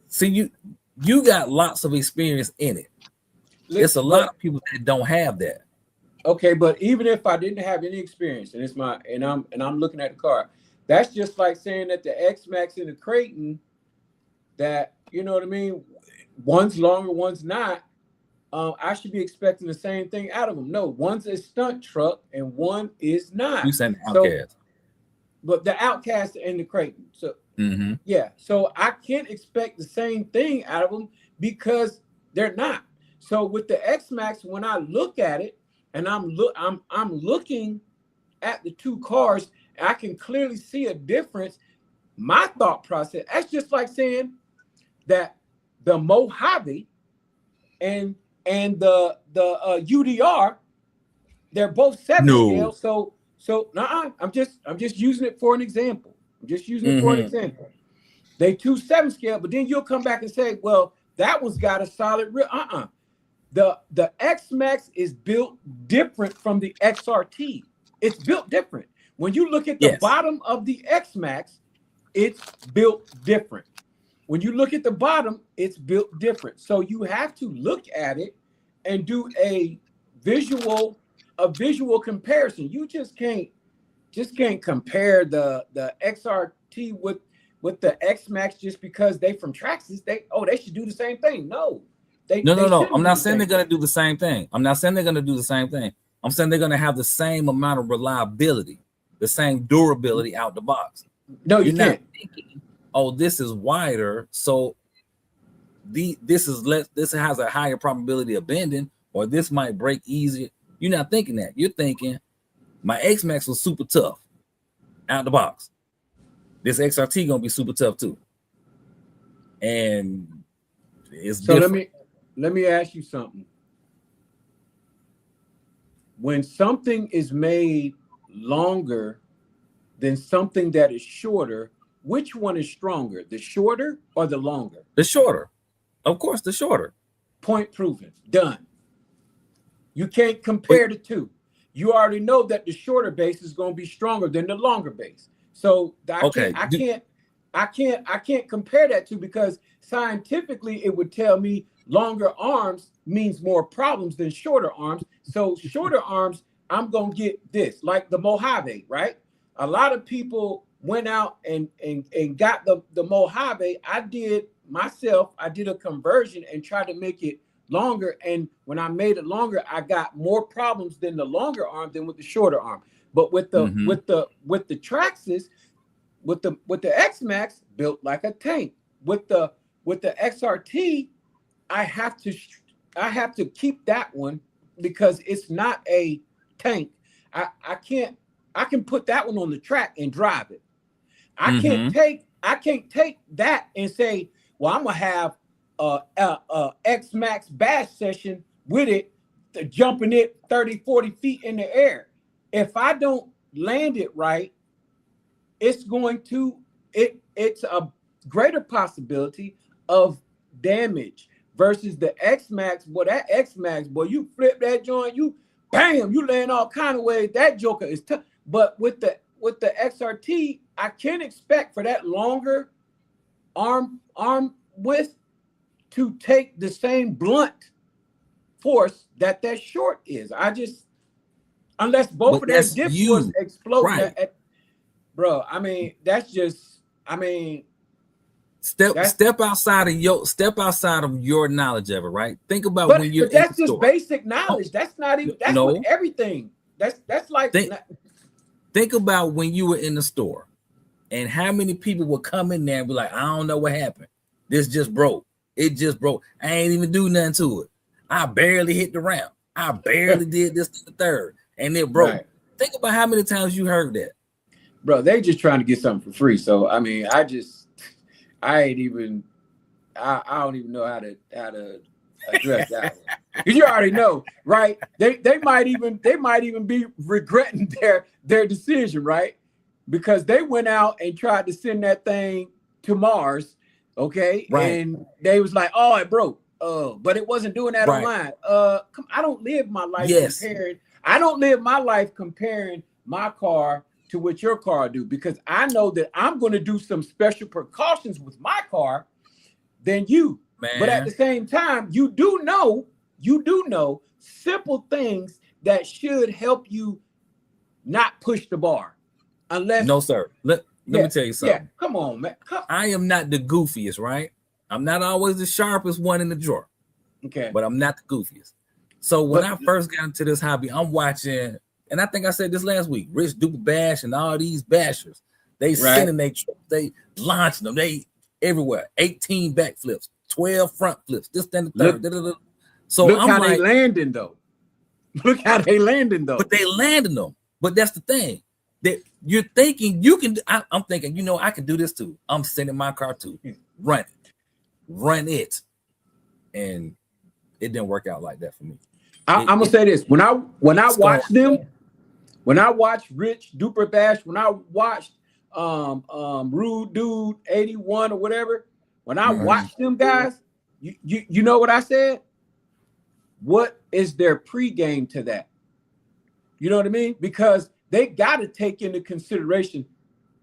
see, you got lots of experience in it. It's a lot of people that don't have that. Okay, but even if I didn't have any experience, and I'm looking at the car, that's just like saying that the X-Max and the Creighton, that, you know what I mean, one's longer, one's not. I should be expecting the same thing out of them. No, one's a stunt truck and one is not. You said Outcast. But the Outcast and the Creighton. So yeah, so I can't expect the same thing out of them because they're not. So with the X-Max, when I look at it and I'm looking at the two cars, I can clearly see a difference. My thought process, that's just like saying that the Mojave and the UDR, they're both 7 scale. So I'm just using it for an example. They 2 7 scale, but then you'll come back and say, well, that one's got a solid rear. The X-Max is built different from the XRT. It's built different. When you look at the bottom of the X-Max, it's built different. When you look at the bottom, it's built different. So you have to look at it and do a visual comparison. You just can't compare the XRT with the X-Max just because they from Traxxas, they should do the same thing. No. No. I'm not saying they're gonna do the same thing. I'm not saying they're gonna do the same thing. I'm saying they're gonna have the same amount of reliability, the same durability out the box. No, you're not thinking, oh, this is wider, so this is less. This has a higher probability of bending, or this might break easier. You're not thinking that. You're thinking my X-Max was super tough out the box. This XRT gonna be super tough too, and it's so different. Let me ask you something. When something is made longer than something that is shorter, which one is stronger, the shorter or the longer? The shorter, of course, the shorter. Point proven. Done. You can't compare the two. You already know that the shorter base is going to be stronger than the longer base. So I can't compare that to, because scientifically it would tell me longer arms means more problems than shorter arms. So shorter arms, I'm gonna get this, like the Mojave, right? A lot of people went out and got the Mojave. I did a conversion and tried to make it longer, and when I made it longer, I got more problems than the longer arm than with the shorter arm. But with the Traxxas, with the X-Max, built like a tank. With the XRT, I have to keep that one because it's not a tank. I can put that one on the track and drive it. I can't take that and say, well, I'm gonna have a X-Max bash session with it, jumping it 30, 40 feet in the air. If I don't land it right, it's a greater possibility of damage versus the X-Max. Boy, that X-Max, boy, you flip that joint, you land all kind of ways. That joker is tough. But with the XRT, I can't expect for that longer arm width to take the same blunt force that short is. Unless both of their dip force explode, right. Bro. I mean, step outside of your knowledge of it, right? Think about when you're. But that's just basic knowledge. That's not even. That's with everything. That's like. Think about when you were in the store, and how many people would come in there and be like, "I don't know what happened. This just broke. It just broke. I ain't even do nothing to it. I barely hit the ramp. I barely did this to the third, and it broke." Right. Think about how many times you heard that. Bro, they just trying to get something for free. So I mean, I don't even know how to address that one. You already know, right? They might even be regretting their decision, right? Because they went out and tried to send that thing to Mars, okay? Right. And they was like, "Oh, it broke." But it wasn't doing that online. I don't live my life comparing. I don't live my life comparing my car to what your car do, because I know that I'm going to do some special precautions with my car than you. Man. But at the same time, you do know simple things that should help you not push the bar. Unless no, sir. Let me tell you something. Yeah, come on, man. I am not the goofiest, right? I'm not always the sharpest one in the drawer. Okay. But I'm not the goofiest. So when I first got into this hobby, I'm watching, and I think I said this last week, Rich Duper Bash and all these bashers. They sending they launching them. They everywhere. 18 backflips, 12 front flips, this, then the third. So look how they landing though. Look how they landing though. But they landing them. But that's the thing. That you're thinking you can. I'm thinking, I can do this too. I'm sending my car to run it, and it didn't work out like that for me. I'm gonna say this: when I watch them, when I watch Rich Duper Bash, when I watched Rude Dude 81 or whatever, when I watched them guys, you know what I said? What is their pregame to that? You know what I mean? Because they got to take into consideration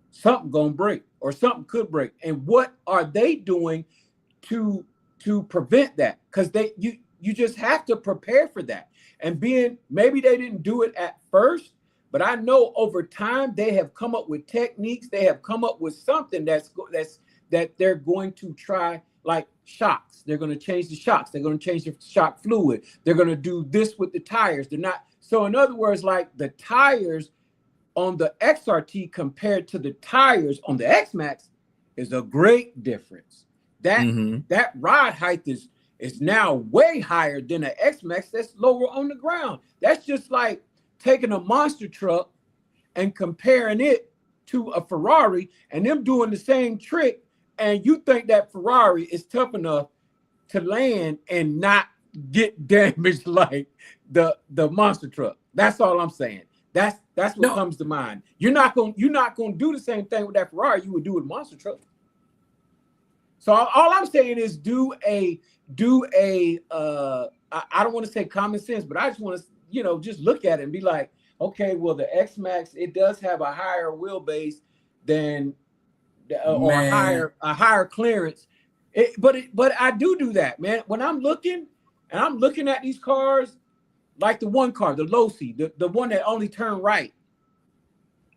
something gonna break or something could break, and what are they doing to prevent that? Because you just have to prepare for that. And maybe they didn't do it at first, But I know over time they have come up with techniques. They have come up with something that they're going to try, like shocks. They're going to change the shocks. They're going to change the shock fluid. They're going to do this with the tires. They're not. So in other words, like the tires on the XRT compared to the tires on the X-Max is a great difference. That ride height is now way higher than an X-Max that's lower on the ground. That's just like taking a monster truck and comparing it to a Ferrari and them doing the same trick, and you think that Ferrari is tough enough to land and not get damaged like the monster truck. That's all I'm saying. That's what comes to mind. You're not gonna do the same thing with that Ferrari you would do with a monster truck. So all I'm saying is do a I don't want to say common sense, but I just want to just look at it and be like, okay, well the X-Max, it does have a higher wheelbase than or a higher clearance. But I do that, man. When I'm looking at these cars, like the one car, the Losi, the one that only turned right.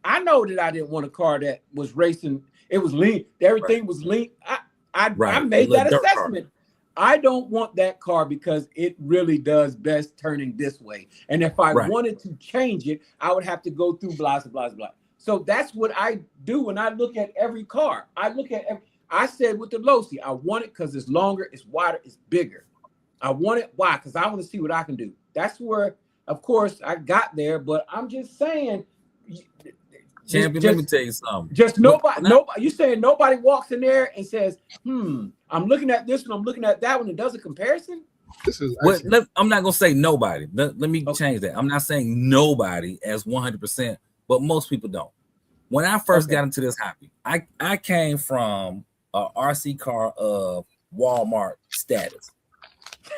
I know that I didn't want a car that was racing. It was lean. Everything was lean. I made that assessment. I don't want that car because it really does best turning this way. And if I wanted to change it, I would have to go through blah, blah, blah. So that's what I do when I look at every car. I said with the Losi, I want it because it's longer, it's wider, it's bigger. I want it. Why? Because I want to see what I can do. That's where, of course, I got there. But I'm just saying, Champion, let me tell you something. Just nobody. You saying nobody walks in there and says, I'm looking at this one, I'm looking at that one, and does a comparison? I'm not gonna say nobody. Let me change that. I'm not saying nobody as 100%, but most people don't. When I first got into this hobby, I came from a RC car of Walmart status.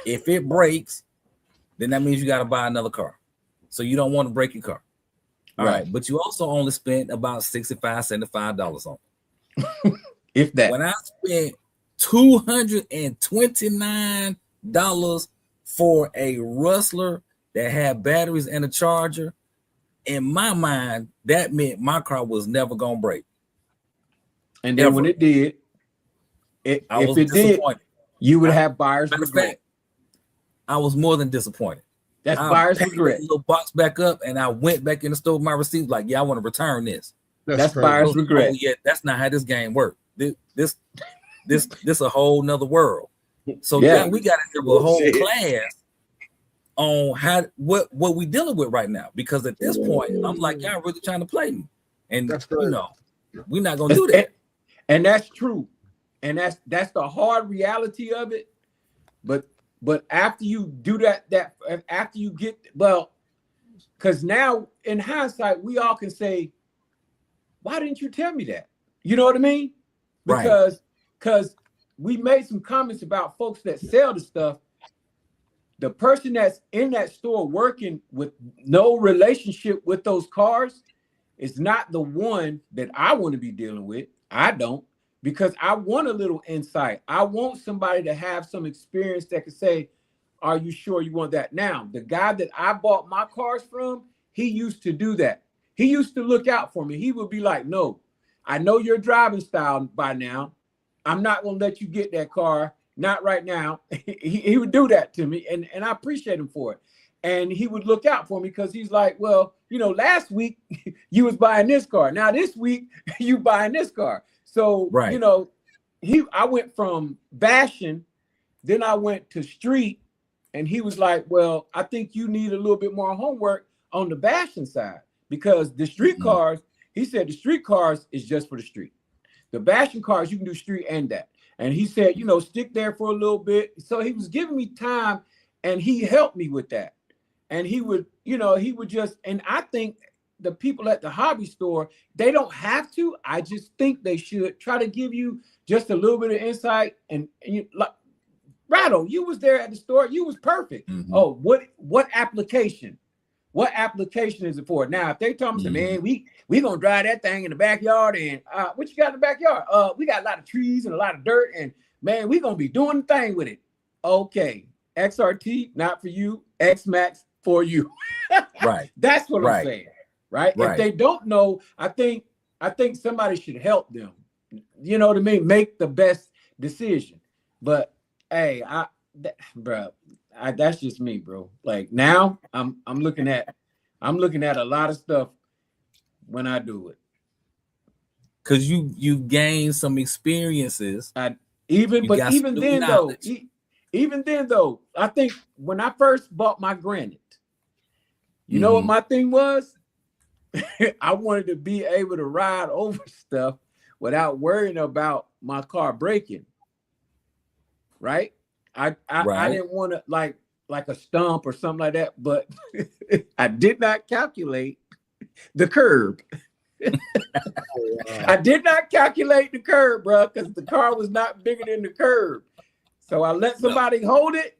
If it breaks, then that means you got to buy another car. So you don't want to break your car. All right. But you also only spent about $65, $75 on it. If that. When I spent $229 for a Rustler that had batteries and a charger, in my mind, that meant my car was never going to break. And then when it did, if it did, you would have buyer's regret. I was more than disappointed. That's buyer's regret. Little box back up, and I went back in the store with my receipt. Like, I want to return this. That's buyer's regret. Yeah, that's not how this game works. This a whole nother world. So now we got to have a whole class on what we dealing with right now. Because at this point, I'm like, y'all really trying to play me, and we're not gonna do that. And that's true, and that's the hard reality of it. But after you do that after you get because now in hindsight, we all can say, why didn't you tell me that? You know what I mean? Because we made some comments about folks that sell the stuff. The person that's in that store working with no relationship with those cars is not the one that I want to be dealing with. I don't. Because I want a little insight. I want somebody to have some experience that could say, are you sure you want that? Now, the guy that I bought my cars from, he used to do that. He used to look out for me. He would be like, no, I know your driving style by now. I'm not going to let you get that car. Not right now. He would do that to me, and I appreciate him for it. And he would look out for me because he's like, well, last week you was buying this car. Now this week you buying this car. So, I went from bashing, then I went to street, and he was like, well, I think you need a little bit more homework on the bashing side because the street cars, he said the street cars is just for the street. The bashing cars, you can do street and that. And he said, stick there for a little bit. So he was giving me time and he helped me with that. And he would just, and I think the people at the hobby store, they don't have to. I just think they should try to give you just a little bit of insight. And you, like, Rattle, you was there at the store. You was perfect. Mm-hmm. Oh, what application? What application is it for? Now, if they tell me, man, we gonna drive that thing in the backyard, and what you got in the backyard? We got a lot of trees and a lot of dirt, and man, we gonna be doing the thing with it. Okay, XRT not for you, X-Max for you. Right. That's what I'm saying. right? If they don't know, I think somebody should help them. You know what I mean? Make the best decision. But hey, that's just me, bro. Like now, I'm looking at a lot of stuff when I do it. Cause you gain some experiences. Even then though, I think when I first bought my Granite, you know what my thing was? I wanted to be able to ride over stuff without worrying about my car breaking. Right? I didn't want to like a stump or something like that, but I did not calculate the curb. I did not calculate the curb, bro, because the car was not bigger than the curb. So I let somebody hold it.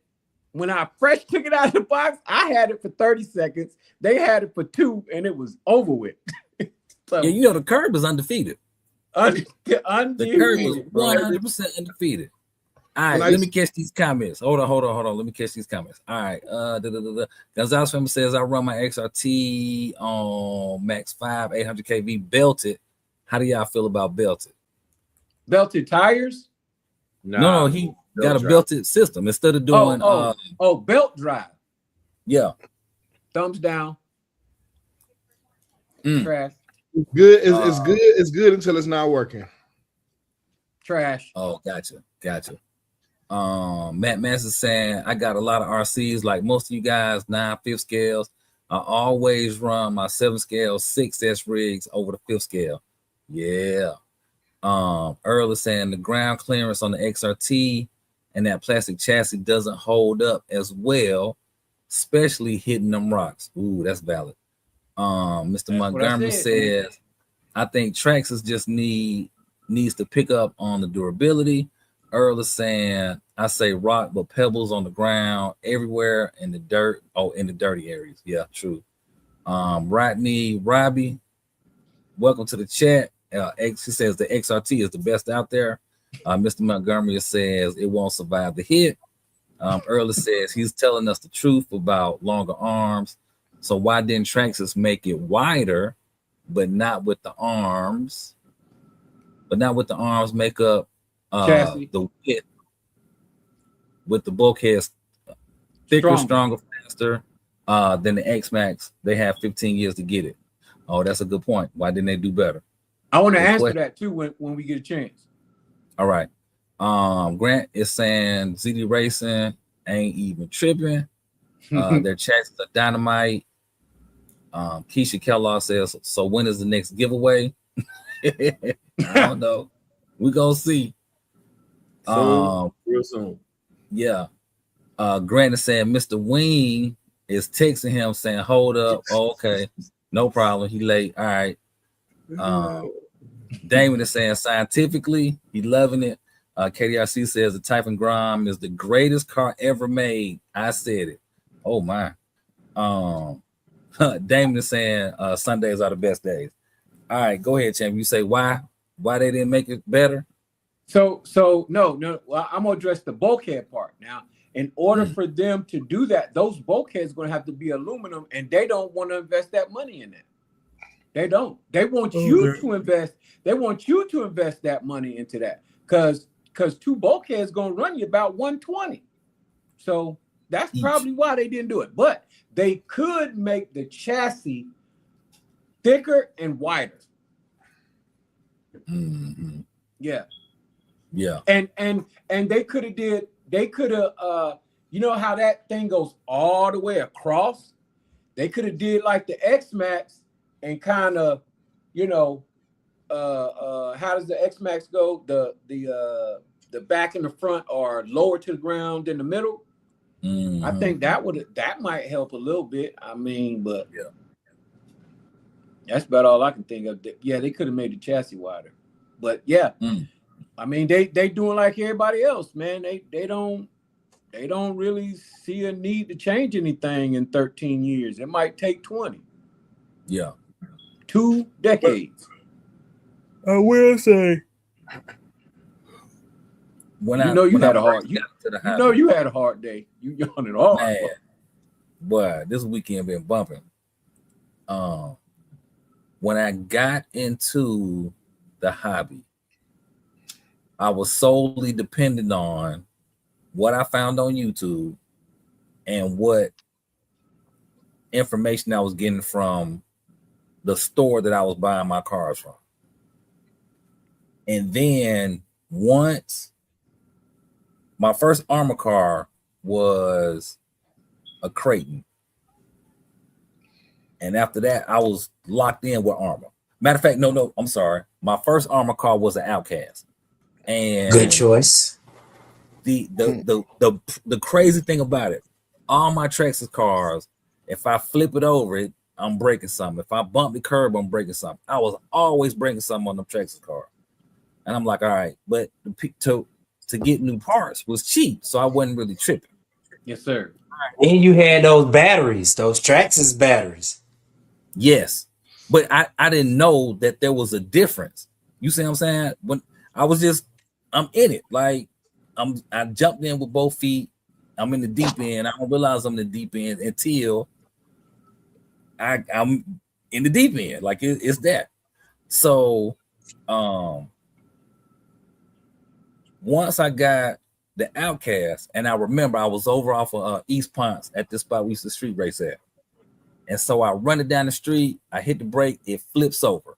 When I fresh took it out of the box, I had it for 30 seconds. They had it for 2, and it was over with. So, yeah, you know the curb is undefeated. The curb is 100% undefeated. All right, let me catch these comments. Hold on. Let me catch these comments. All right. Gonzalez Family says I run my XRT on Max 5 800 kV belted. How do y'all feel about belted? Belted tires? No, he got a belted system instead of doing belt drive. Yeah. Thumbs down. Trash. Good. It's good. It's good until it's not working. Trash. Oh, gotcha. Matt Mass is saying I got a lot of RCs like most of you guys, 9/5 scales. I always run my 7 scale 6S rigs over the 5th scale. Yeah. Earl is saying the ground clearance on the XRT and that plastic chassis doesn't hold up as well, especially hitting them rocks. Ooh, that's valid. Mr. Montgomery says I think Traxxas just needs to pick up on the durability. Earl is saying I say rock but pebbles on the ground everywhere in the dirt. Oh, in the dirty areas. Yeah, true. Robbie, welcome to the chat. He says the XRT is the best out there. Mr. Montgomery says it won't survive the hit. Earl says he's telling us the truth about longer arms. So why didn't Traxxas make it wider, but not with the arms? Make up the width with the bulkheads thicker, stronger, faster than the X-Max. They have 15 years to get it. Oh, that's a good point. Why didn't they do better? I want to answer that too when we get a chance. All right. Grant is saying ZD Racing ain't even tripping. Their chassis are dynamite. Keisha Kellogg says, so when is the next giveaway? I don't know. We're gonna see. Real soon. Yeah. Grant is saying Mr. Wing is texting him saying, hold up. Oh, okay. No problem. He late. All right. Damon is saying scientifically, he loving it. KDRC says the Typhon Grom is the greatest car ever made. I said it. Oh my. Damon is saying Sundays are the best days. All right, go ahead, champ. You say why they didn't make it better? So no. Well, I'm gonna address the bulkhead part now. In order for them to do that, those bulkheads going to have to be aluminum, and they don't want to invest that money in that. They don't. They want you to invest. They want you to invest that money into that because 2 bulkheads going to run you about $120. So that's probably why they didn't do it. But they could make the chassis thicker and wider. Mm-hmm. Yeah. And they could have you know how that thing goes all the way across? They could have did like the X-Max and kind of, how does the X-Max go? The back and the front are lower to the ground than the middle. Mm-hmm. I think that might help a little bit. I mean, but yeah, that's about all I can think of. Yeah, they could have made the chassis wider, but yeah, I mean they doing like everybody else, man. They don't really see a need to change anything in 13 years. It might take 20. Yeah, 2 decades. I will say. You had a hard day. You yawning hard. Man, boy, this weekend been bumping. when I got into the hobby, I was solely dependent on what I found on YouTube and what information I was getting from the store that I was buying my cars from. And then once my first Armor car was a Creighton. And after that, I was locked in with Armor. Matter of fact, no, I'm sorry. My first Armor car was an Outcast. And Good choice. The crazy thing about it, all my Traxxas cars, if I flip it over, I'm breaking something. If I bump the curb, I'm breaking something. I was always breaking something on the Traxxas car. And I'm like, all right, but to get new parts was cheap, so I wasn't really tripping. Yes, sir. And you had those batteries, those Traxxas batteries. Yes, but I didn't know that there was a difference. You see what I'm saying? When I was I'm in it. Like I jumped in with both feet. I'm in the deep end. I don't realize I'm in the deep end until I'm in the deep end. Like it's that. So once I got the Outcast, and I remember I was over off of East Ponce at this spot we used to street race at. And so I run it down the street, I hit the brake, it flips over.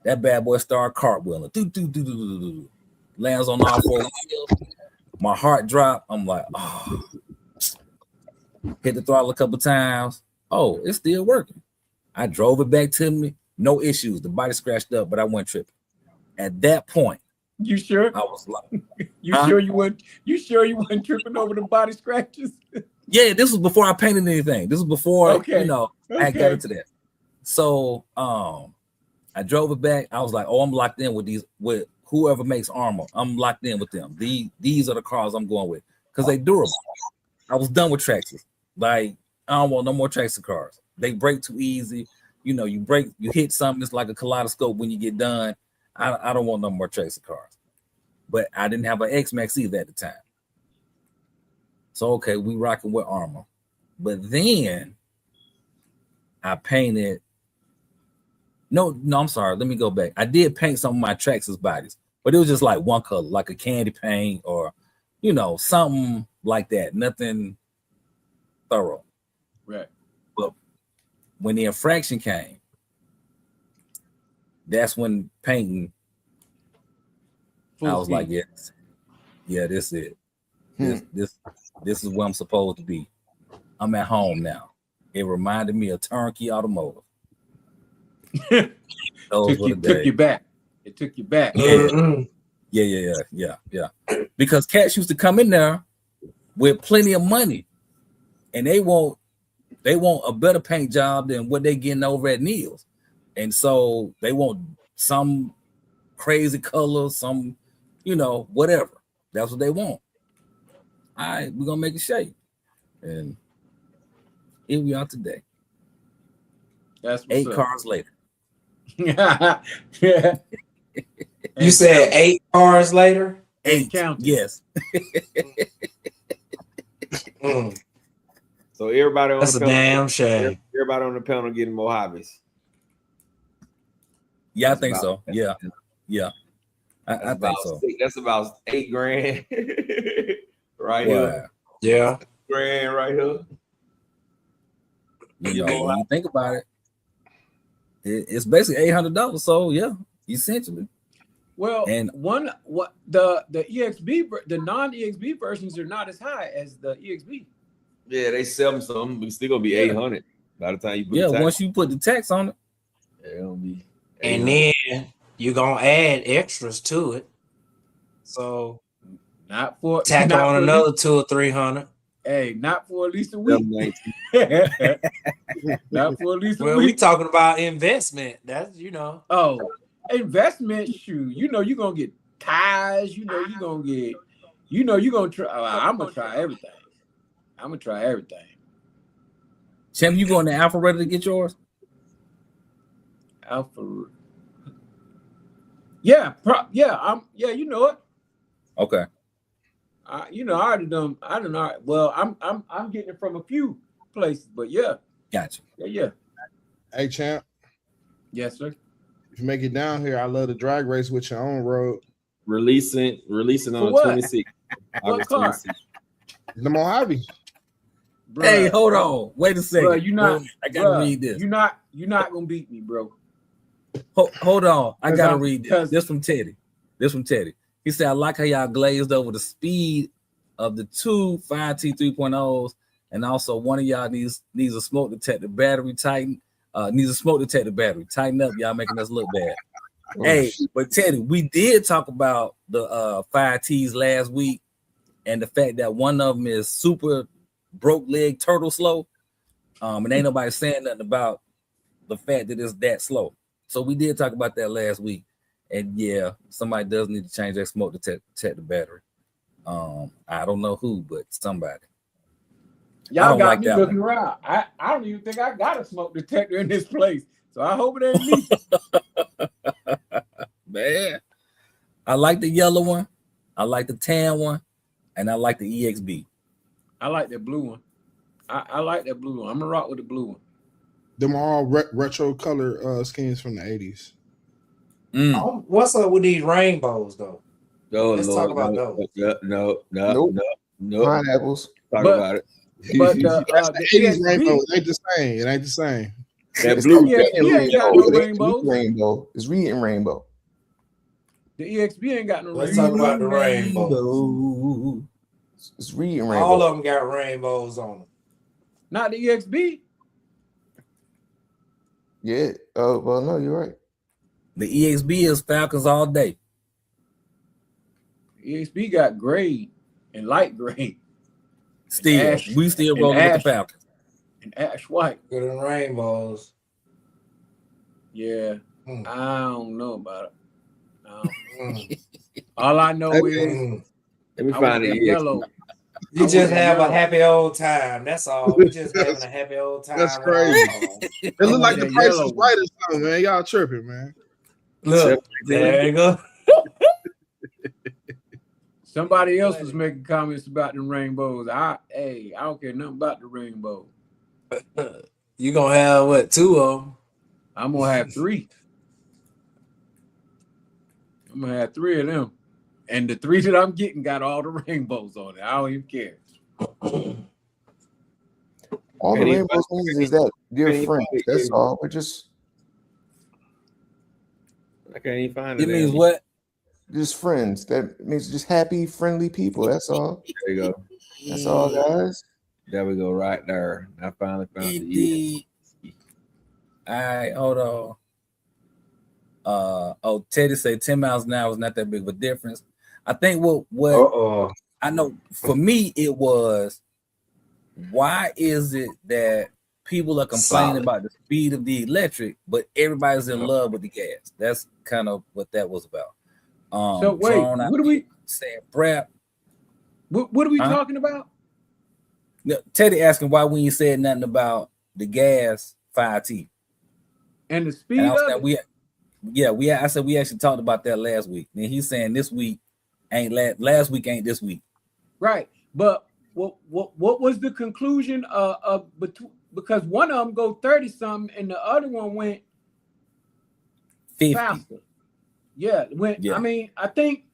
That bad boy started cartwheeling. Lands on all four wheels. My heart dropped. I'm like, oh. Hit the throttle a couple times. Oh, it's still working. I drove it back to me. No issues. The body scratched up, but I wasn't tripping. At that point, you sure? I was like, you sure you weren't tripping over the body scratches? Yeah, this was before I painted anything. This was before I got into that. So I drove it back. I was like, oh, I'm locked in with whoever makes Armor. I'm locked in with them. These are the cars I'm going with because they durable. I was done with Traxxas. Like, I don't want no more Traxxas cars. They break too easy. You know, you hit something, it's like a kaleidoscope when you get done. I don't want no more Traxxas cars. But I didn't have an X-Max either at the time. So, okay, we rocking with Armor. But then I painted. No, I'm sorry. Let me go back. I did paint some of my Traxxas bodies, but it was just like one color, like a candy paint or, something like that. Nothing thorough. Right. But when the infraction came, that's when painting, I was like, yes, yeah, this is it. This is where I'm supposed to be. I'm at home now. It reminded me of Turnkey Automotive. took you back. It took you back. Yeah. Because cats used to come in there with plenty of money, and they want a better paint job than what they getting over at Neil's, and so they want some crazy color, some whatever. That's what they want. All right, we're gonna make it shape, and here we are today. That's 8 cars later. Yeah. You said 8 cars later? 8, yes. So everybody on That's the a damn shame. Everybody on the panel getting more hobbies. Yeah, I think so. Yeah. I think so. That's about $8,000 right here. Yeah. $8,000 right here. When you think about it, it's basically $800. So yeah, essentially. Well, and the EXB, the non-EXB versions are not as high as the EXB. Yeah, they sell them some, but it's still gonna be $800 by the time you put the tax. Once you put the tax on it, it'll be $800. And then you're gonna add extras to it. So not for another 200 or 300. Hey, not for at least a week. Not for at least a week. We talking about investment. That's Oh, investment shoe. You're gonna get ties. You're gonna try. I'm gonna try everything. Chem, you going to Alpharetta to get yours? Alpha. Yeah, you know it. Okay. I already done. I don't know. Well, I'm getting it from a few places, but yeah. Gotcha. Yeah. Hey, champ. Yes, sir. If you make it down here, I love the drag race with your own road. Releasing on For the what? 26th. What August car? 26th. The Mojave. Bruh, Hey, hold on. Wait a second. Bruh, you not. I gotta bruh, read this. You're not gonna beat me, bro. Hold on. I 'Cause gotta I'm- read this. 'cause- This from Teddy. He said, I like how y'all glazed over the speed of the two 5T 3.0s, and also one of y'all needs a smoke detector battery tighten. Needs a smoke detector battery. Tighten up, y'all making us look bad. Hey, but Teddy, we did talk about the 5Ts last week and the fact that one of them is super broke leg turtle slow. And ain't nobody saying nothing about the fact that it's that slow. So we did talk about that last week. And yeah, somebody does need to change that smoke detector battery. I don't know who, but somebody. I Y'all don't got like me that looking one. around. I don't even think I got a smoke detector in this place. So I hope it ain't me. Man, I like the yellow one. I like the tan one. And I like the EXB. I like that blue one. I like that blue one. I'm gonna rock with the blue one. Them all retro color skins from the 80s. What's up with these rainbows though? Oh, Let's Lord, talk about those. No. Pineapples. Talk But- about it. But That's the 80s EXB, rainbow. It ain't the same. It ain't the same. That It's blue. not EXB ain't got no rainbows. Rainbow. It's reading rainbow. The EXB ain't got no Let's rainbows. talk about the rainbows. It's reading rainbow. All of them got rainbows on them. Not the EXB. Yeah. Oh, well, no, you're right. The EXB is Falcons all day. EXB got gray and light gray Still, Ash- we still and rolling with ash. the Falcons. and ash white. Good and rainbows. Yeah, Mm. I don't know about it. Mm. All I know is Mm. Let me I find want it. that yellow. You I just want that have a yellow. happy old time. That's all. We just having a happy old time. That's with our crazy. song. It I look want like the that price yellow is one. right or something, man. Y'all tripping, man. Look, there you go. Somebody else was making comments about the rainbows. I don't care nothing about the rainbow. You gonna have what, 2 of them? I'm gonna have 3. I'm gonna have 3 of them, and the 3 that I'm getting got all the rainbows on it. I don't even care. All the Any- rainbows means is that dear any- friends. That's all. We're just I can't even find it. It means there. what? friends. That means just happy, friendly people. That's all. There you go. That's all, guys. There we go. Right there. I finally found the ED. All right, hold on. Teddy said 10 miles an hour is not that big of a difference. I think what I know for me it was, why is it that people are complaining Solid. about the speed of the electric, but everybody's in love with the gas? That's kind of what that was about. So wait, what are we? saying? Brad, What are we Huh? talking about? no, Teddy asking why we ain't said nothing about the gas 5T. And the speed And I was of saying it? I said we actually talked about that last week. And he's saying this week ain't last week ain't this week. Right, but what was the conclusion of because one of them go 30 something and the other one went 50. faster. Yeah, Yeah. I mean, I think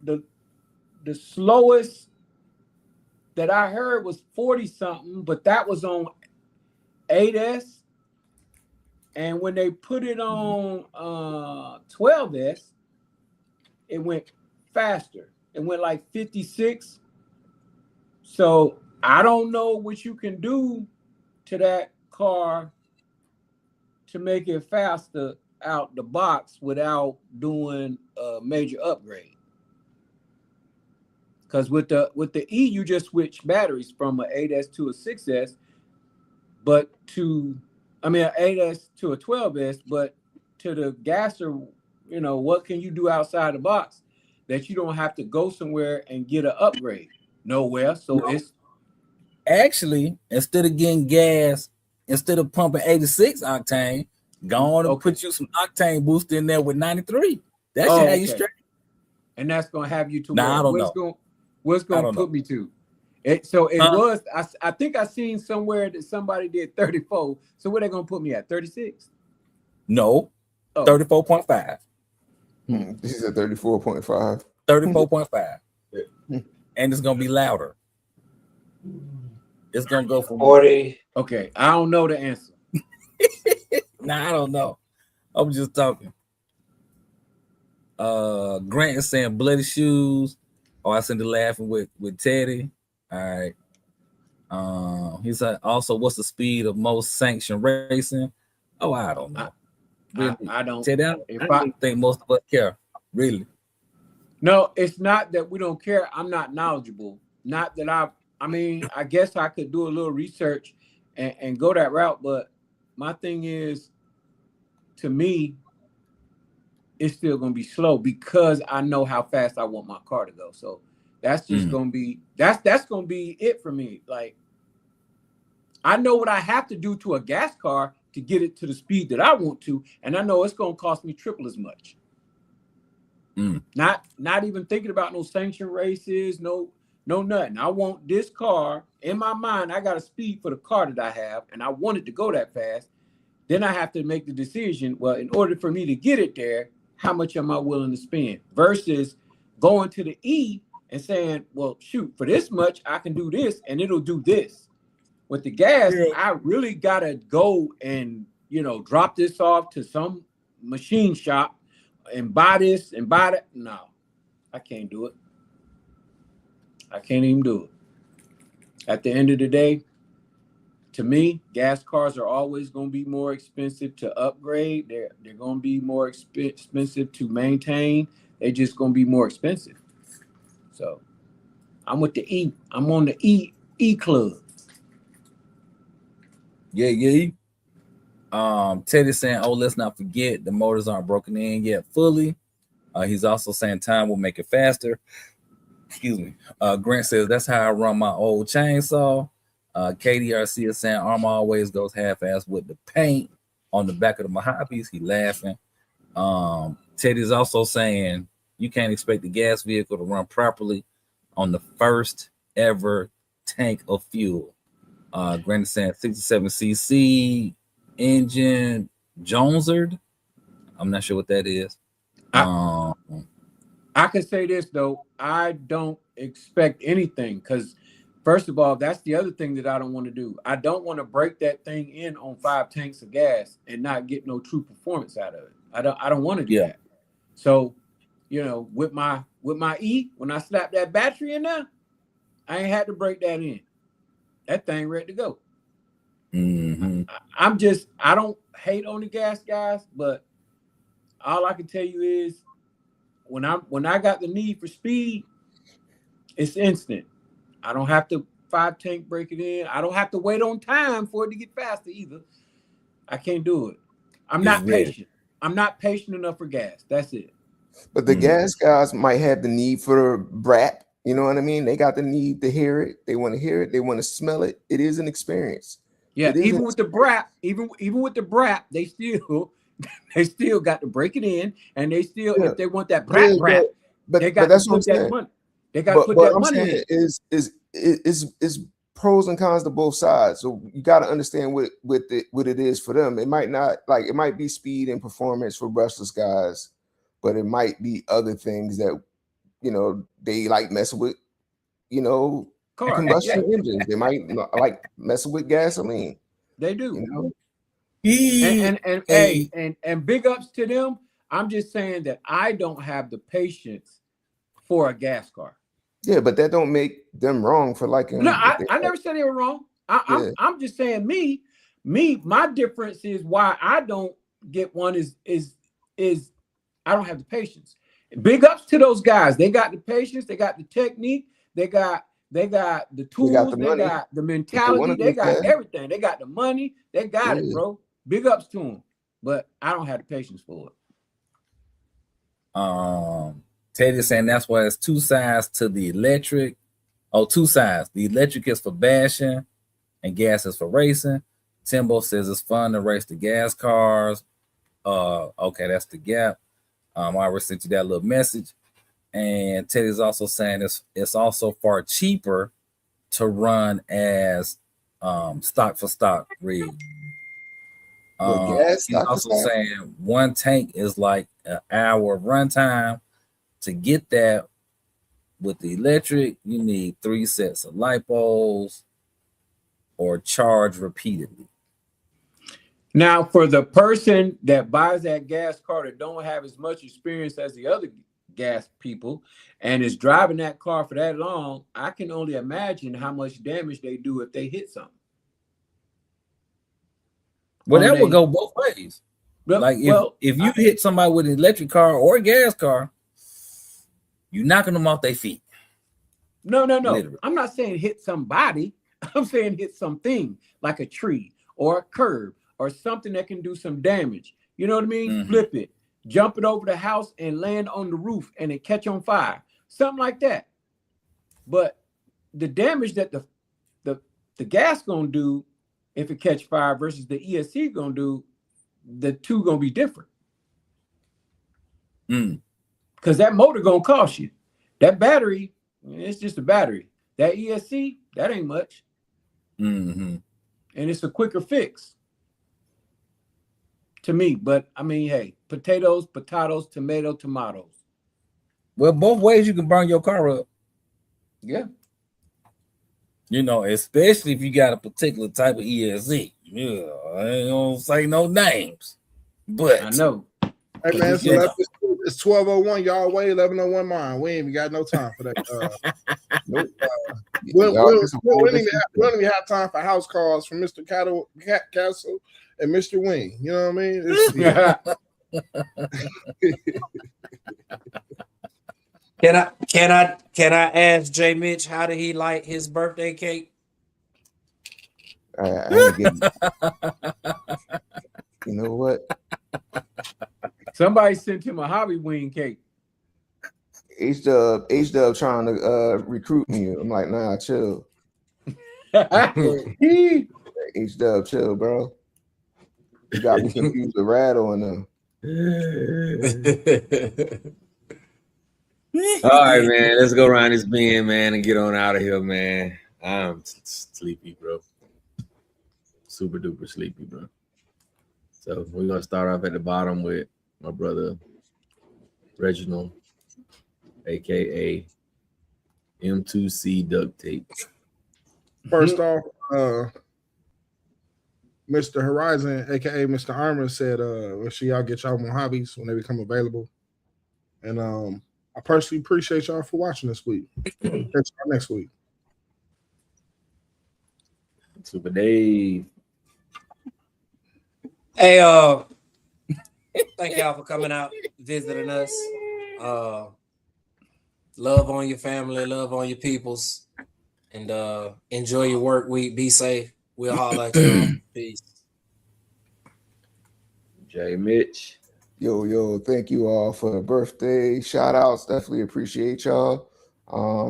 the slowest that I heard was 40 something, but that was on 8S. And when they put it on 12S, it went faster. It went like 56. So I don't know what you can do to that car to make it faster out the box without doing a major upgrade. Because with the E, you just switch batteries from an 8S to a 6S, but an 8S to a 12S, but to the gasser, what can you do outside the box that you don't have to go somewhere and get an upgrade? Nowhere. So it's Actually, instead of getting gas, instead of pumping 86 octane, go on and put you some octane boost in there with 93. That should have you straight. And that's gonna have you to Nah, I don't where's know. gonna I don't put know. me to? So it Huh? was. I think I seen somewhere that somebody did 34. So where they gonna put me at? 36? No, Oh. 34.5. This is a 34.5. 34.5. And it's gonna be louder. It's gonna go from 40. Okay, I don't know the answer. Nah, I don't know. I'm just talking. Grant is saying bloody shoes. Oh, I sent it laughing with Teddy. All right. He said also, what's the speed of most sanctioned racing? Oh, I don't know. Really, I don't. Teddy, I don't think most of us care. Really. No, it's not that we don't care. I'm not knowledgeable. Not that I mean, I guess I could do a little research and go that route, but my thing is, to me, it's still gonna be slow because I know how fast I want my car to go. So that's just gonna be that's gonna be it for me. Like, I know what I have to do to a gas car to get it to the speed that I want to, and I know it's gonna cost me triple as much. Not even thinking about no sanction races, no nothing. I want this car in my mind. I got a speed for the car that I have, and I want it to go that fast. Then I have to make the decision. Well, in order for me to get it there, how much am I willing to spend? Versus going to the E and saying, well, shoot, for this much, I can do this, and it'll do this. With the gas, I really gotta go and drop this off to some machine shop and buy this and buy that. No, I can't do it. I can't even do it. At the end of the day, to me, gas cars are always going to be more expensive to upgrade. They're going to be more expensive to maintain. They're just going to be more expensive. So I'm with the E. I'm on the E club. Yeah. Teddy saying, oh, let's not forget the motors aren't broken in yet fully. He's also saying time will make it faster. Excuse me. Grant says that's how I run my old chainsaw. KDRC is saying Armor always goes half-ass with the paint on the back of the Mojaves. He laughing. Teddy's also saying you can't expect the gas vehicle to run properly on the first ever tank of fuel. Grant is saying 67cc engine Jonesard. I'm not sure what that is. I can say this though, I don't expect anything because first of all, that's the other thing that I don't want to do. I don't want to break that thing in on 5 tanks of gas and not get no true performance out of it. I don't want to do that. So, with my E, when I slap that battery in there, I ain't had to break that in. That thing ready to go. I don't hate on the gas guys, but all I can tell you is when I got the need for speed, it's instant. I don't have to 5 tank break it in. I don't have to wait on time for it to get faster either. I can't do it. I'm not patient. I'm not patient enough for gas. That's it. But the gas guys might have the need for BRAP. You know what I mean? They got the need to hear it. They want to hear it. They want to smell it. It is an experience. Yeah, even with the BRAP, even with the BRAP, they still got to break it in, and they still if they want that BRAP, they got to put that money. They got to put that money in. Is pros and cons to both sides. So you got to understand what it is for them. It might not it might be speed and performance for brushless guys, but it might be other things that they like messing with. Combustion engines. They might like messing with gasoline. They do. And big ups to them. I'm just saying that I don't have the patience for a gas car. Yeah, but that don't make them wrong for liking. No, I never said they were wrong. I'm just saying my difference is why I don't get one is I don't have the patience. Big ups to those guys. They got the patience. They got the technique. They got the tools. They got the mentality. They got everything. They got the money. They got it, bro. Big ups to them. But I don't have the patience for it. Teddy is saying that's why it's 2 sides to the electric. Oh, 2 sides. The electric is for bashing and gas is for racing. Timbo says it's fun to race the gas cars. Okay, that's the gap. I already sent you that little message. And Teddy's also saying it's also far cheaper to run as stock for stock rig. Gas, He's stock for also stock? saying one tank is like an hour of runtime. To get that with the electric, you need 3 sets of lipos or charge repeatedly. Now, for the person that buys that gas car that don't have as much experience as the other gas people and is driving that car for that long, I can only imagine how much damage they do if they hit something. Well, that would go both ways. But, Like if you hit somebody with an electric car or a gas car, you're knocking them off their feet. No. Literally. I'm not saying hit somebody. I'm saying hit something like a tree or a curb or something that can do some damage. You know what I mean? Mhm. Flip it, jump it over the house and land on the roof and it catch on fire. Something like that. But the damage that the gas gonna do if it catch fire versus the ESC gonna do, the two gonna be different. Because that motor gonna cost you. That battery, it's just a battery. That ESC, that ain't much. Mm-hmm. And it's a quicker fix to me. But I mean, hey, potatoes, tomatoes. Well, both ways you can burn your car up. Yeah. You know, especially if you got a particular type of ESC. Yeah, I ain't gonna say no names, but I know. Hey man, so Yeah. it's 12:01 y'all way, 11:01 mine. We ain't even got no time for that. Nope. We Y'all don't get some full even have time for house calls from Mr. Castle and Mr. Wing. You know what I mean? Can I ask Jay Mitch how did he like his birthday cake? I ain't getting You know what? Somebody sent him a hobby wing cake. H-Dub trying to recruit me. I'm like, nah, chill. H-Dub, chill, bro. You got me confused with Rattle and them. All right, man. Let's go around this bend, man, and get on out of here, man. I'm sleepy, bro. Super duper sleepy, bro. So we're gonna start off at the bottom with my brother Reginald, aka M2C Duct Tape. First off, Mr. Horizon, aka Mr. Armor, said make sure y'all get y'all more hobbies when they become available. And I personally appreciate y'all for watching this week. Catch y'all next week. Super Dave. Hey, thank y'all for coming out, visiting us. Love on your family, love on your peoples, and enjoy your work week. Be safe. We'll holler at you. Peace. Jay Mitch. Yo, thank you all for the birthday shout outs. Definitely appreciate y'all.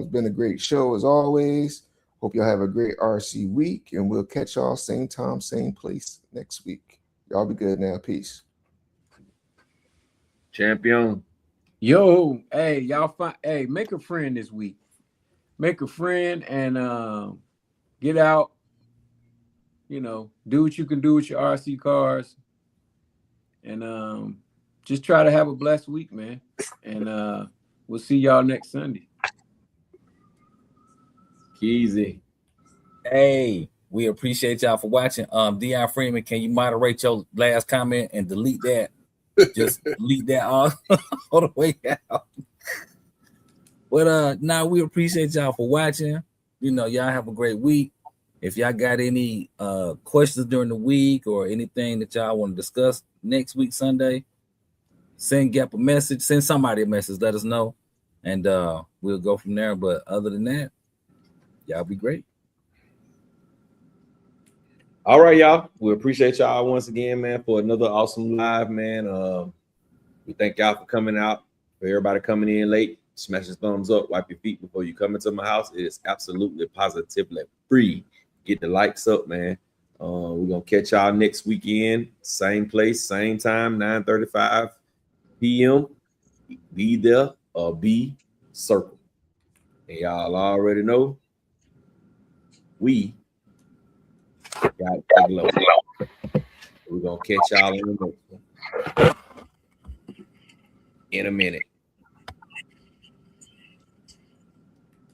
It's been a great show as always. Hope y'all have a great RC week, and we'll catch y'all same time, same place next week. Y'all be good now. Peace. Champion. Yo, hey, y'all make a friend this week. Make a friend and get out, you know, do what you can do with your RC cars. And just try to have a blessed week, man. And we'll see y'all next Sunday. Keezy. hey, we appreciate y'all for watching. Dion Freeman, can you moderate your last comment and delete that? Just delete that all the way out. But now we appreciate y'all for watching. You know, y'all have a great week. If y'all got any questions during the week or anything that y'all want to discuss next week Sunday, send Gap a message, send somebody a message, let us know, and we'll go from there. But other than that, y'all be great. All right, y'all. We appreciate y'all once again, man, for another awesome live, man. We thank y'all for coming out. For everybody coming in late, smash your thumbs up, wipe your feet before you come into my house. It is absolutely positively free. Get the likes up, man. We're gonna catch y'all next weekend, same place, same time, 9:35 p.m. Be there or be circle. And y'all already know. we got the glow. We're gonna catch y'all in a minute.